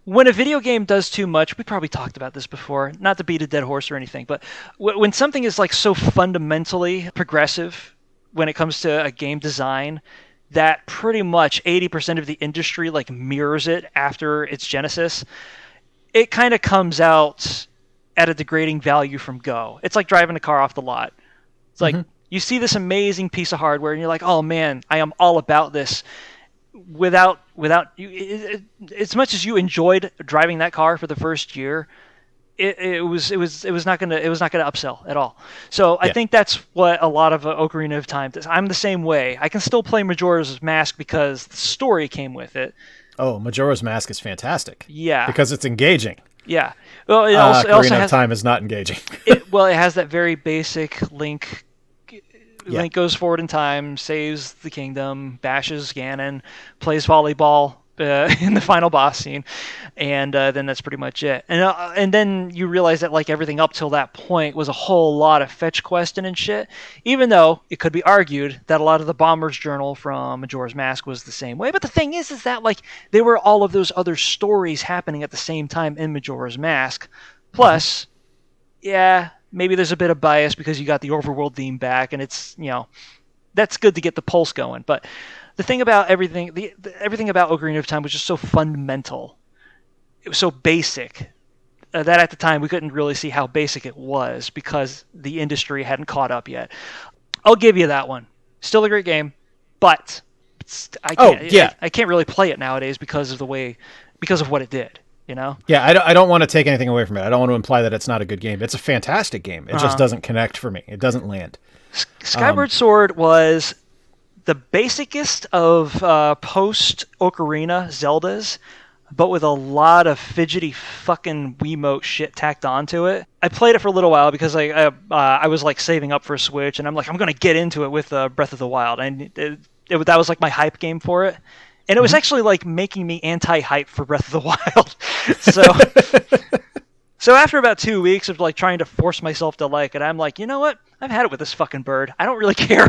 when a video game does too much. We probably talked about this before. Not to beat a dead horse or anything, but when something is like so fundamentally progressive when it comes to a game design that pretty much 80% of the industry like mirrors it after its genesis, it kind of comes out at a degrading value from go. It's like driving a car off the lot. It's like you see this amazing piece of hardware and you're like, oh man, I am all about this. Without you, as much as you enjoyed driving that car for the first year, it was not gonna upsell at all. So I think that's what a lot of Ocarina of Time does. I'm the same way. I can still play Majora's Mask because the story came with it. Oh, Majora's Mask is fantastic. Yeah, because it's engaging. Yeah. Well, Ocarina of Time is not engaging. It has that very basic Link. Link goes forward in time, saves the kingdom, bashes Ganon, plays volleyball in the final boss scene, and then that's pretty much it. And then you realize that like everything up till that point was a whole lot of fetch questing and shit. Even though it could be argued that a lot of the Bomber's Journal from Majora's Mask was the same way. But the thing is that like there were all of those other stories happening at the same time in Majora's Mask. Plus, maybe there's a bit of bias because you got the overworld theme back, and it's, that's good to get the pulse going. But the thing about everything about Ocarina of Time was just so fundamental. It was so basic that at the time we couldn't really see how basic it was because the industry hadn't caught up yet. I'll give you that one. Still a great game, but I can't really play it nowadays because of what it did. Yeah, I don't want to take anything away from it. I don't want to imply that it's not a good game. It's a fantastic game. It just doesn't connect for me. It doesn't land. Skyward Sword was the basicest of post-Ocarina Zeldas, but with a lot of fidgety fucking Wiimote shit tacked onto it. I played it for a little while because I was like saving up for a Switch, and I'm like, I'm going to get into it with Breath of the Wild. And that was like my hype game for it. And it was actually like making me anti-hype for Breath of the Wild. So after about 2 weeks of like trying to force myself to like it, I'm like, you know what? I've had it with this fucking bird. I don't really care.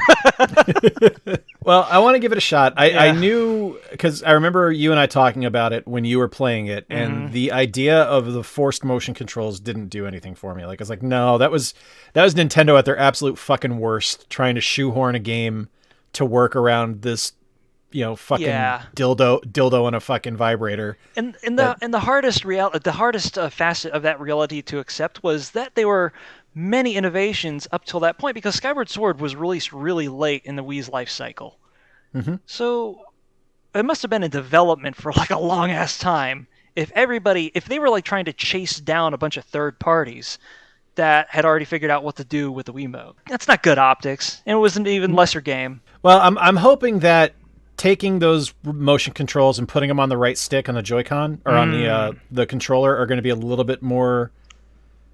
Well, I want to give it a shot. I knew, because I remember you and I talking about it when you were playing it, and the idea of the forced motion controls didn't do anything for me. Like I was like, no, that was Nintendo at their absolute fucking worst, trying to shoehorn a game to work around this fucking dildo and a fucking vibrator. And the hardest facet of that reality to accept was that there were many innovations up till that point, because Skyward Sword was released really late in the Wii's life cycle. So it must have been in development for like a long ass time. If they were like trying to chase down a bunch of third parties that had already figured out what to do with the Wiimote, that's not good optics, and it was an even lesser game. Well, I'm hoping that taking those motion controls and putting them on the right stick on the Joy-Con or on the controller are going to be a little bit more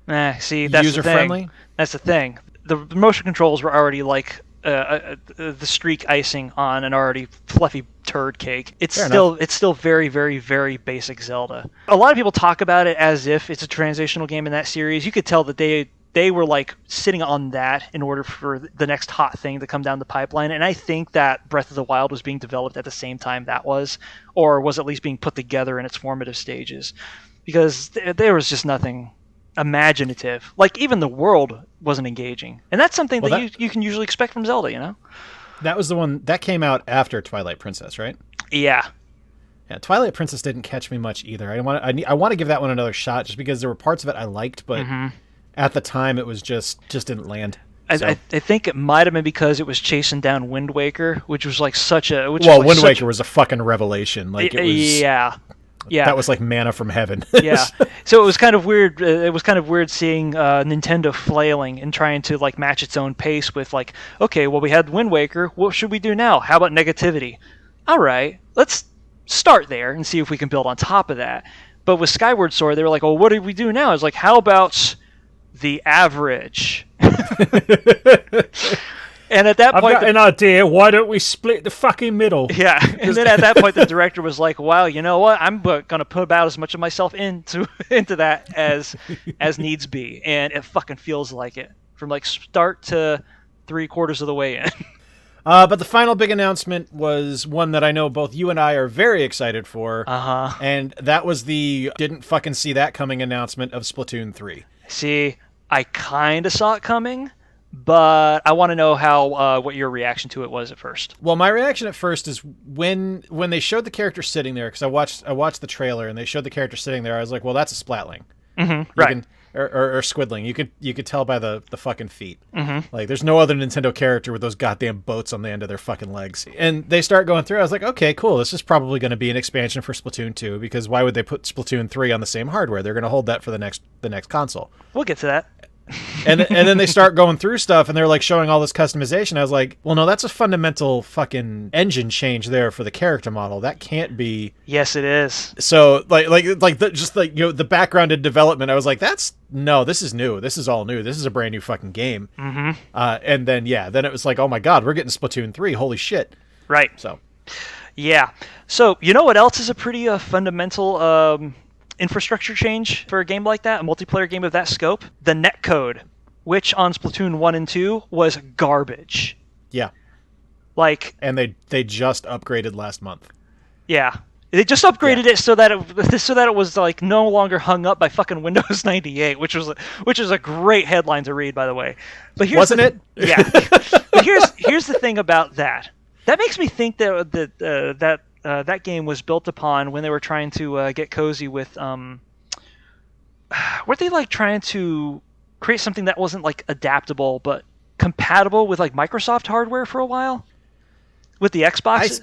that's user-friendly. That's the thing. The motion controls were already like the streak icing on an already fluffy turd cake. It's still very, very, very basic Zelda. A lot of people talk about it as if it's a transitional game in that series. You could tell that they they were like sitting on that in order for the next hot thing to come down the pipeline. And I think that Breath of the Wild was being developed at the same time that was, or was at least being put together in its formative stages, because there was just nothing imaginative. Like, even the world wasn't engaging. And that's something that you can usually expect from Zelda, you know? That was the one that came out after Twilight Princess, right? Yeah. Yeah, Twilight Princess didn't catch me much either. I want to give that one another shot just because there were parts of it I liked, but at the time it was just didn't land. So. I think it might have been because it was chasing down Wind Waker, which was like such a... Wind Waker was a fucking revelation. Like, it was... Yeah. Yeah, that was like manna from heaven. Yeah, so it was kind of weird. It was kind of weird seeing Nintendo flailing and trying to like match its own pace with like, okay, well, we had Wind Waker. What should we do now? How about negativity? All right, let's start there and see if we can build on top of that. But with Skyward Sword, they were like, well, what do we do now? It's like, how about the average? And at that point, I've got an idea. Why don't we split the fucking middle? Yeah, and then at that point, the director was like, "Wow, you know what? I'm going to put about as much of myself into that as needs be," and it fucking feels like it from like start to 3/4 of the way in. But the final big announcement was one that I know both you and I are very excited for, and that was the didn't fucking see that coming announcement of Splatoon 3. See, I kind of saw it coming. But I want to know how what your reaction to it was at first. Well, my reaction at first is when they showed the character sitting there, because I watched the trailer and they showed the character sitting there. I was like, well, that's a Splatling, right? Or Squidling. You could tell by the fucking feet. Like, there's no other Nintendo character with those goddamn boats on the end of their fucking legs. And they start going through. I was like, okay, cool. This is probably going to be an expansion for Splatoon 2, because why would they put Splatoon 3 on the same hardware? They're going to hold that for the next console. We'll get to that. and then they start going through stuff and they're like showing all this customization. I was like, well, no, that's a fundamental fucking engine change there for the character model. That can't be. Yes, it is. So the background and development, I was like, this is new. This is all new. This is a brand new fucking game. And then it was like, oh my God, we're getting Splatoon 3. Holy shit. Right. So. Yeah. So you know what else is a pretty fundamental infrastructure change for a game like that, a multiplayer game of that scope? The netcode, which on Splatoon 1 and 2 was garbage. Yeah. Like, and they just upgraded last month. Yeah. They just upgraded it so that it was like no longer hung up by fucking Windows 98, which is a great headline to read, by the way. But wasn't it? Yeah. But here's the thing about that. That makes me think that that game was built upon when they were trying to get cozy with weren't they like trying to create something that wasn't like adaptable but compatible with like Microsoft hardware for a while with the Xbox?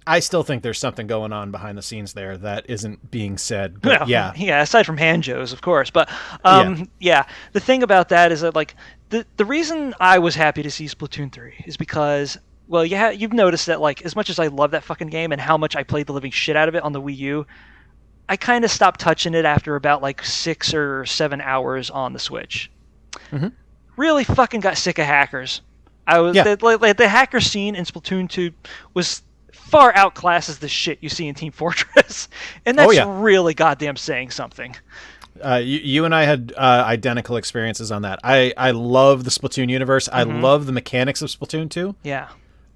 I still think there's something going on behind the scenes there that isn't being said. But well, yeah, aside from Hanjos, of course. But the thing about that is that like the reason I was happy to see Splatoon 3 is because, well, you've noticed that, like, as much as I love that fucking game and how much I played the living shit out of it on the Wii U, I kind of stopped touching it after about, like, 6 or 7 hours on the Switch. Really fucking got sick of hackers. The hacker scene in Splatoon 2 was far outclasses the shit you see in Team Fortress, and that's really goddamn saying something. You and I had identical experiences on that. I love the Splatoon universe. I love the mechanics of Splatoon 2. Yeah.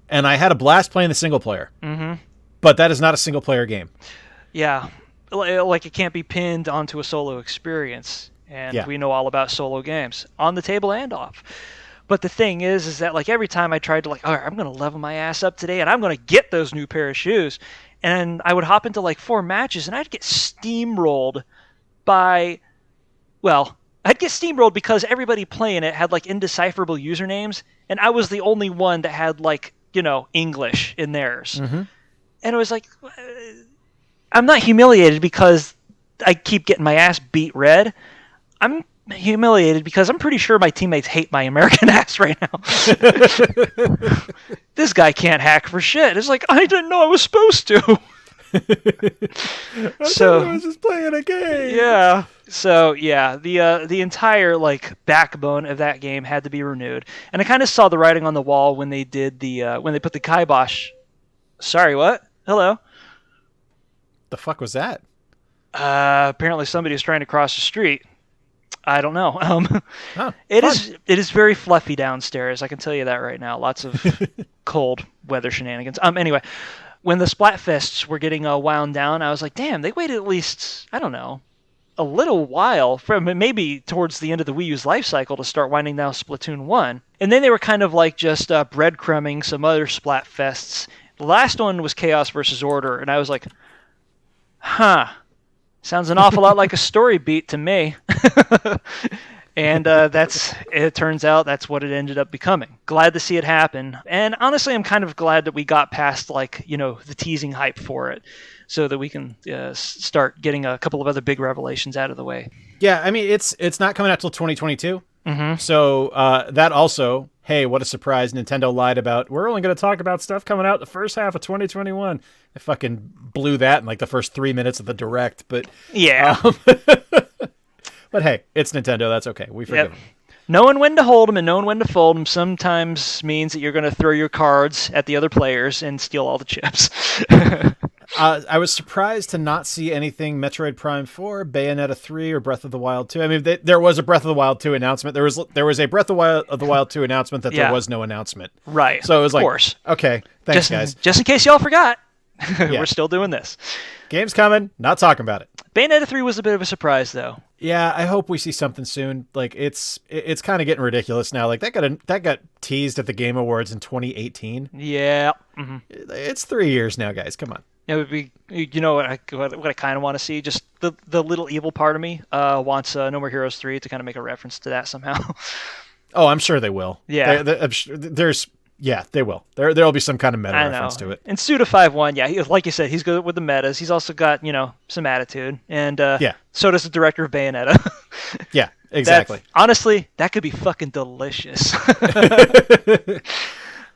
And I had a blast playing the single player. But that is not a single player game. Yeah. Like, it can't be pinned onto a solo experience. And we know all about solo games, on the table and off. But the thing is that, like, every time I tried to, like, all right, I'm going to level my ass up today and I'm going to get those new pair of shoes. And I would hop into, like, 4 matches and I'd get steamrolled I'd get steamrolled because everybody playing it had, like, indecipherable usernames, and I was the only one that had, like, English in theirs. And it was like, I'm not humiliated because I keep getting my ass beat red. I'm humiliated because I'm pretty sure my teammates hate my American ass right now. This guy can't hack for shit. It's like, I didn't know I was supposed to. I was just playing a game. Yeah. So yeah, the entire like backbone of that game had to be renewed, and I kind of saw the writing on the wall when they did when they put the kibosh. Sorry, what? Hello. The fuck was that? Apparently somebody was trying to cross the street. I don't know. Oh, It fun. is very fluffy downstairs. I can tell you that right now. Lots of cold weather shenanigans. Anyway, when the Splatfests were getting wound down, I was like, damn, they waited at least, I don't know, a little while, from maybe towards the end of the Wii U's life cycle, to start winding down Splatoon 1. And then they were kind of like just breadcrumbing some other Splatfests. The last one was Chaos versus Order, and I was like, huh, sounds an awful lot like a story beat to me. And it turns out that's what it ended up becoming. Glad to see it happen. And honestly, I'm kind of glad that we got past, like, the teasing hype for it, so that we can start getting a couple of other big revelations out of the way. Yeah, I mean, it's not coming out till 2022. Mm-hmm. So that also, hey, what a surprise. Nintendo lied about, we're only going to talk about stuff coming out the first half of 2021. They fucking blew that in like the first 3 minutes of the Direct. But Yeah. But hey, it's Nintendo. That's okay. We forgive them. Knowing when to hold them and knowing when to fold them sometimes means that you're going to throw your cards at the other players and steal all the chips. I was surprised to not see anything Metroid Prime 4, Bayonetta 3, or Breath of the Wild 2. I mean, there was a Breath of the Wild 2 announcement. There was a Breath of the Wild 2 announcement that there was no announcement. Right. So it was of course. Okay, thanks, guys. Just in case y'all forgot, Yeah. we're still doing this. Game's coming, not talking about it. Bayonetta 3 was a bit of a surprise, though. Yeah, I hope we see something soon. Like, it's kind of getting ridiculous now. Like, that got teased at the Game Awards in 2018. Yeah. Mm-hmm. It's 3 years now, guys. Come on. It would be, what I kind of want to see. Just the little evil part of me wants No More Heroes 3 to kind of make a reference to that somehow. Oh, I'm sure they will. Yeah. They will. There'll be some kind of meta reference to it. And Suda 5-1, yeah, like you said, he's good with the metas. He's also got, some attitude. And so does the director of Bayonetta. Yeah, exactly. Honestly, that could be fucking delicious.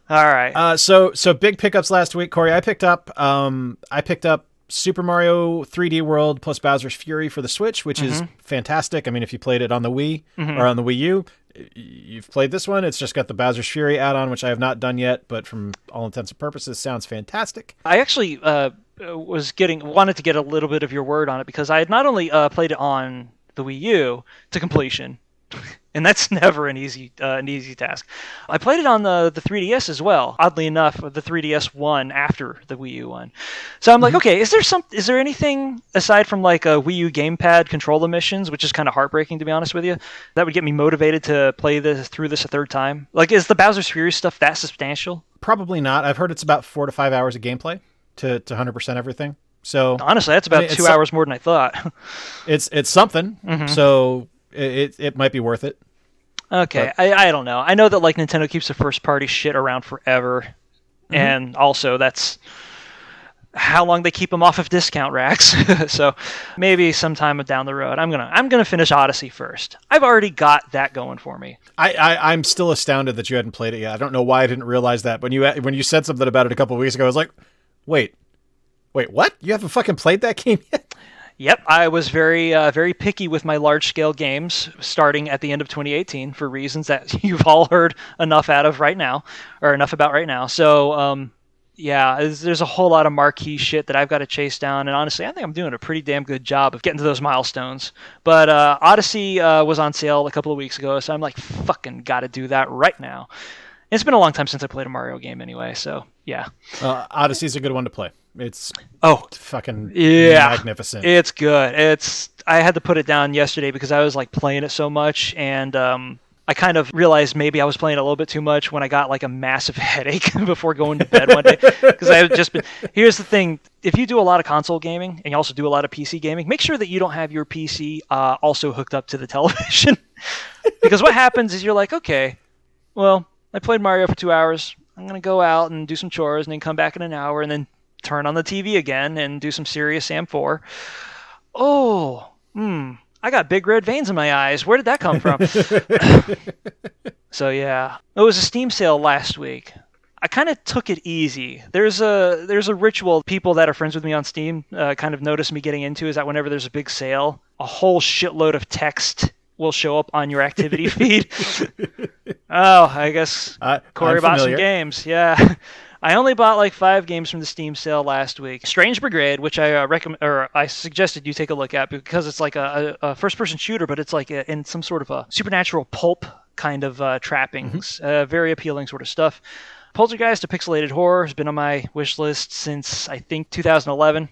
All right. So big pickups last week, Corey. I picked up Super Mario 3D World plus Bowser's Fury for the Switch, which is fantastic. I mean, if you played it on the Wii or on the Wii U, you've played this one. It's just got the Bowser's Fury add-on, which I have not done yet, but from all intents and purposes, sounds fantastic. I actually wanted to get a little bit of your word on it, because I had not only played it on the Wii U to completion, and that's never an easy task. I played it on the 3DS as well. Oddly enough, the 3DS won after the Wii U one. So I'm like, okay, is there anything aside from like a Wii U gamepad control the missions, which is kind of heartbreaking, to be honest with you, that would get me motivated to play through this a third time? Like, is the Bowser's Fury stuff that substantial? Probably not. I've heard it's about 4 to 5 hours of gameplay to 100% everything. So honestly, that's about 2 hours more than I thought. It's something. So it might be worth it. Okay, I don't know. I know that like Nintendo keeps the first party shit around forever, and also that's how long they keep them off of discount racks. So maybe sometime down the road, I'm gonna finish Odyssey first. I've already got that going for me. I'm still astounded that you hadn't played it yet. I don't know why I didn't realize that. When you said something about it a couple of weeks ago, I was like, wait, what? You haven't fucking played that game yet? Yep, I was very, very picky with my large-scale games starting at the end of 2018 for reasons that you've all heard enough about right now. So, there's a whole lot of marquee shit that I've got to chase down, and honestly, I think I'm doing a pretty damn good job of getting to those milestones. But Odyssey was on sale a couple of weeks ago, so I'm like, fucking got to do that right now. It's been a long time since I played a Mario game anyway, so yeah. Odyssey's a good one to play. It's fucking magnificent. It's good. I had to put it down yesterday because I was like playing it so much, and I kind of realized maybe I was playing a little bit too much when I got like a massive headache before going to bed one day. Because I had just been. Here's the thing: if you do a lot of console gaming and you also do a lot of PC gaming, make sure that you don't have your PC also hooked up to the television. Because what happens is you're like, okay, well, I played Mario for 2 hours. I'm gonna go out and do some chores and then come back in an hour and then turn on the TV again and do some serious Sam 4. I got big red veins in my eyes. Where did that come from? So yeah, it was a Steam sale last week. I kind of took it easy. There's a ritual people that are friends with me on Steam kind of notice me getting into, is that whenever there's a big sale, a whole shitload of text will show up on your activity feed. Oh, I guess Corey bought some games. Yeah. I only bought like 5 games from the Steam sale last week. Strange Brigade, which I recommend, or I suggested you take a look at because it's like a first-person shooter, but it's like in some sort of a supernatural pulp kind of trappings. Very appealing sort of stuff. Poltergeist, a pixelated horror, has been on my wish list since I think 2011.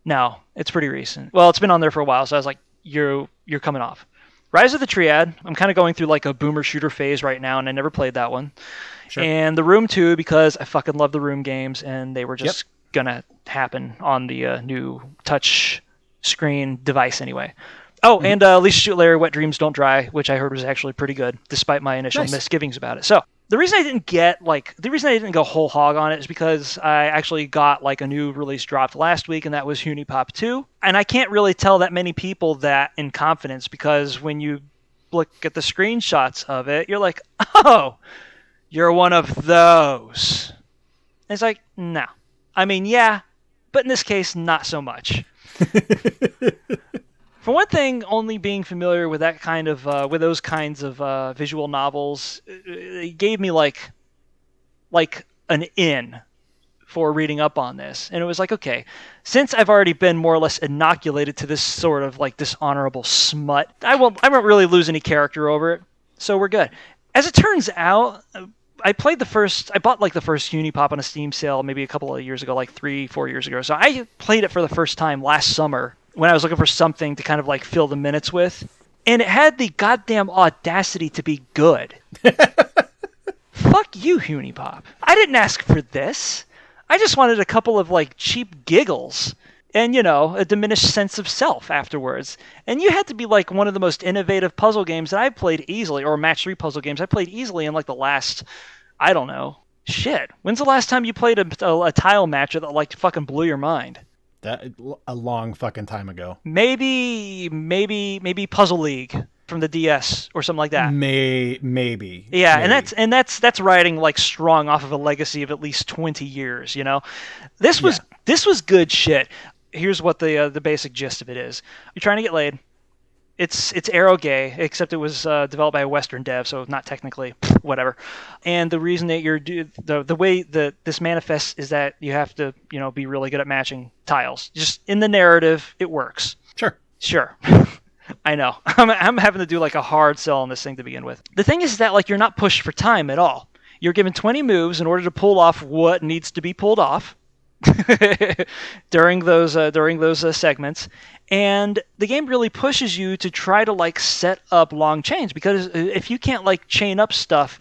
No, it's pretty recent. Well, it's been on there for a while, so I was like, you're coming off. Rise of the Triad, I'm kind of going through like a boomer shooter phase right now, and I never played that one. Sure. And The Room 2, because I fucking love the Room games, and they were just gonna happen on the new touch screen device anyway. Oh, and Lisa Shoot Larry, Wet Dreams Don't Dry, which I heard was actually pretty good, despite my initial misgivings about it. So the reason I didn't go whole hog on it is because I actually got like a new release dropped last week, and that was Hunipop 2. And I can't really tell that many people that in confidence, because when you look at the screenshots of it, you're like, oh, you're one of those. And it's like, no. I mean, yeah, but in this case, not so much. For one thing, only being familiar with that kind of with those kinds of visual novels, it gave me like an in for reading up on this, and it was like, okay, since I've already been more or less inoculated to this sort of like dishonorable smut, I won't really lose any character over it, so we're good. As it turns out, I bought like the first Hunipop on a Steam sale maybe a couple of years ago, like 3-4 years ago. So I played it for the first time last summer when I was looking for something to kind of like fill the minutes with. And it had the goddamn audacity to be good. Fuck you, Hunipop. I didn't ask for this. I just wanted a couple of like cheap giggles and, you know, a diminished sense of self afterwards. And you had to be like one of the most innovative puzzle games that I've played easily, or match 3 puzzle games I played easily in like the last, I don't know, shit. When's the last time you played a tile matcher that like fucking blew your mind? That a long fucking time ago. Maybe Puzzle League from the DS or something like that. Maybe. Yeah, maybe. and that's riding like strong off of a legacy of at least 20 years, you know. This was good shit. Here's what the basic gist of it is. You're trying to get laid. It's Arrow gay, except it was developed by a Western dev, so not technically whatever. And the reason that the way that this manifests is that you have to, you know, be really good at matching tiles. Just in the narrative, it works. Sure. I know. I'm having to do like a hard sell on this thing to begin with. The thing is that like you're not pushed for time at all. You're given 20 moves in order to pull off what needs to be pulled off during those segments, and the game really pushes you to try to like set up long chains, because if you can't like chain up stuff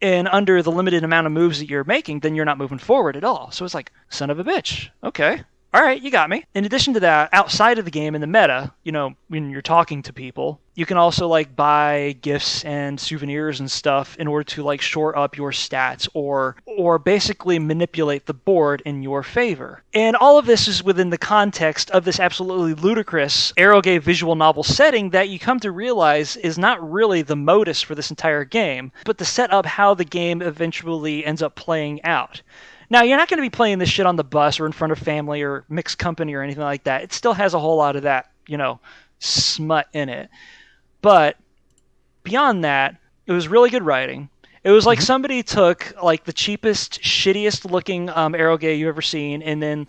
in under the limited amount of moves that you're making, then you're not moving forward at all. So it's like, son of a bitch. Okay. All right, you got me. In addition to that, outside of the game in the meta, you know, when you're talking to people, you can also like buy gifts and souvenirs and stuff in order to like shore up your stats or basically manipulate the board in your favor. And all of this is within the context of this absolutely ludicrous Arrowgay visual novel setting that you come to realize is not really the modus for this entire game, but to set up how the game eventually ends up playing out. Now, you're not going to be playing this shit on the bus or in front of family or mixed company or anything like that. It still has a whole lot of that, you know, smut in it. But beyond that, it was really good writing. It was like somebody took like the cheapest, shittiest looking Arrowgay you've ever seen and then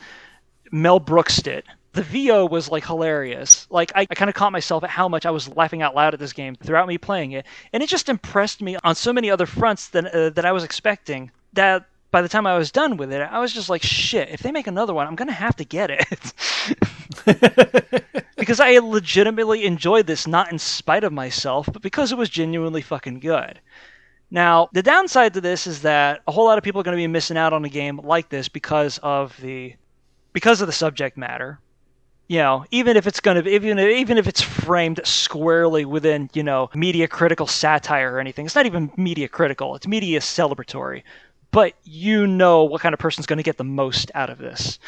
Mel Brooks'd it. The VO was like hilarious. Like I kind of caught myself at how much I was laughing out loud at this game throughout me playing it. And it just impressed me on so many other fronts than that I was expecting, that by the time I was done with it, I was just like, shit, if they make another one, I'm going to have to get it. Because I legitimately enjoyed this, not in spite of myself, but because it was genuinely fucking good. Now, the downside to this is that a whole lot of people are going to be missing out on a game like this because of the subject matter. You know, even if it's framed squarely within, you know, media critical satire or anything, it's not even media critical, it's media celebratory. But you know what kind of person's going to get the most out of this.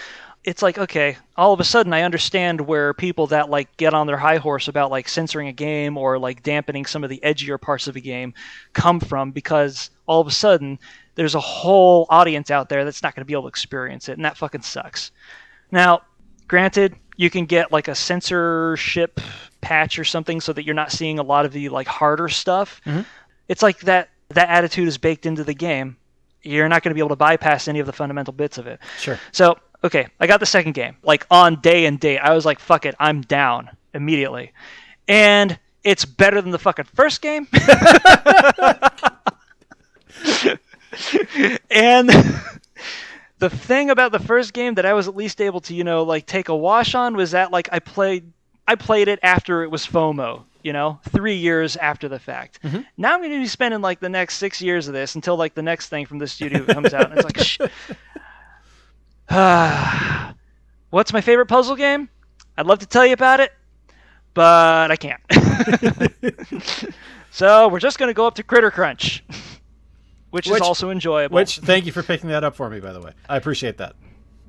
It's like, okay, all of a sudden I understand where people that like get on their high horse about like censoring a game or like dampening some of the edgier parts of a game come from, because all of a sudden there's a whole audience out there that's not going to be able to experience it, and that fucking sucks. Now, granted, you can get like a censorship patch or something so that you're not seeing a lot of the like harder stuff. It's like that attitude is baked into the game. You're not going to be able to bypass any of the fundamental bits of it. Sure. So, okay, I got the second game. Like on day and date, I was like, fuck it, I'm down immediately. And it's better than the fucking first game. And the thing about the first game that I was at least able to, like take a wash on was that like I played it after it was FOMO, 3 years after the fact. Now I'm going to be spending like the next 6 years of this until like the next thing from the studio comes out. And it's like, what's my favorite puzzle game? I'd love to tell you about it, but I can't. So we're just going to go up to Critter Crunch. Which is also enjoyable. Thank you for picking that up for me, by the way. I appreciate that.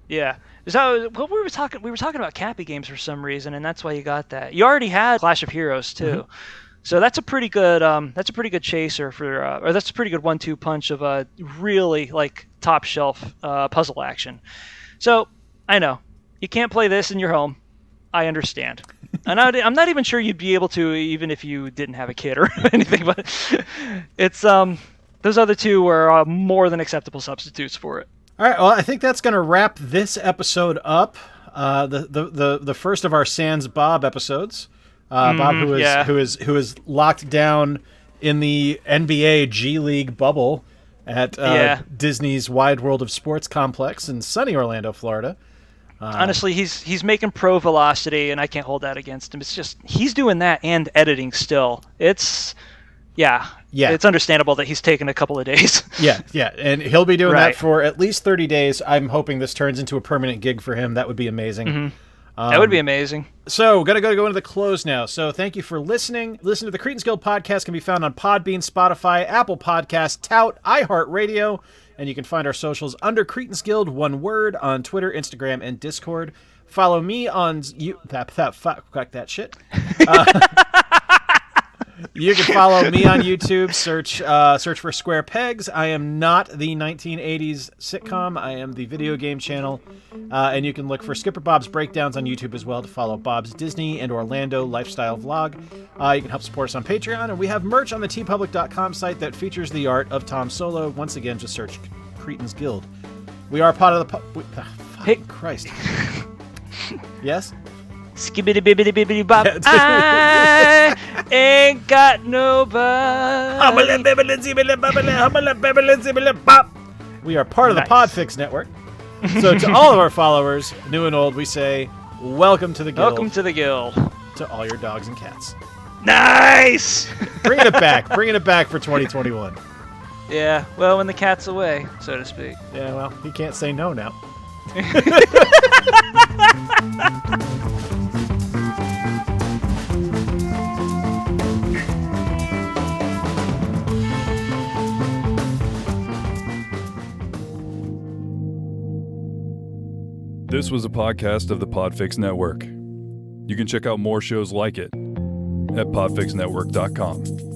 Yeah. So we were talking about Cappy games for some reason, and that's why you got that. You already had Clash of Heroes too, so that's a pretty good chaser for, or that's a pretty good 1-2 punch of a really like top shelf puzzle action. So I know you can't play this in your home. I understand. And I'm not even sure you'd be able to, even if you didn't have a kid or anything. But it's those other two were more than acceptable substitutes for it. All right, well, I think that's going to wrap this episode up. The first of our Sans Bob episodes. Bob, who is locked down in the NBA G League bubble at Disney's Wide World of Sports complex in sunny Orlando, Florida. Honestly, he's making pro velocity, and I can't hold that against him. It's just he's doing that and editing still. It's it's understandable that he's taken a couple of days. yeah, and he'll be doing that for at least 30 days. I'm hoping this turns into a permanent gig for him. That would be amazing. That would be amazing. So, go into the close now. So, thank you for listening. Listen to the Cretans Guild podcast can be found on Podbean, Spotify, Apple Podcasts, Tout, iHeartRadio, and you can find our socials under Cretans Guild, one word, on Twitter, Instagram, and Discord. Follow me on that shit. You can follow me on YouTube. Search for Square Pegs. I am not the 1980s sitcom. I am the video game channel. And you can look for Skipper Bob's Breakdowns on YouTube as well to follow Bob's Disney and Orlando lifestyle vlog. You can help support us on Patreon. And we have merch on the tpublic.com site that features the art of Tom Solo. Once again, just search Cretans Guild. We are part of the... Hey, Christ. Yes? Skibbity bibbity bibbity bop. I ain't got nobody. We are part of the PODFIX network. So to all of our followers, new and old, we say, welcome to the guild. Welcome to the guild. To all your dogs and cats. Nice! Bringing it back for 2021. Yeah, well, when the cat's away, so to speak. Yeah, well, he can't say no now. This was a podcast of the PODFIX Network. You can check out more shows like it at podfixnetwork.com.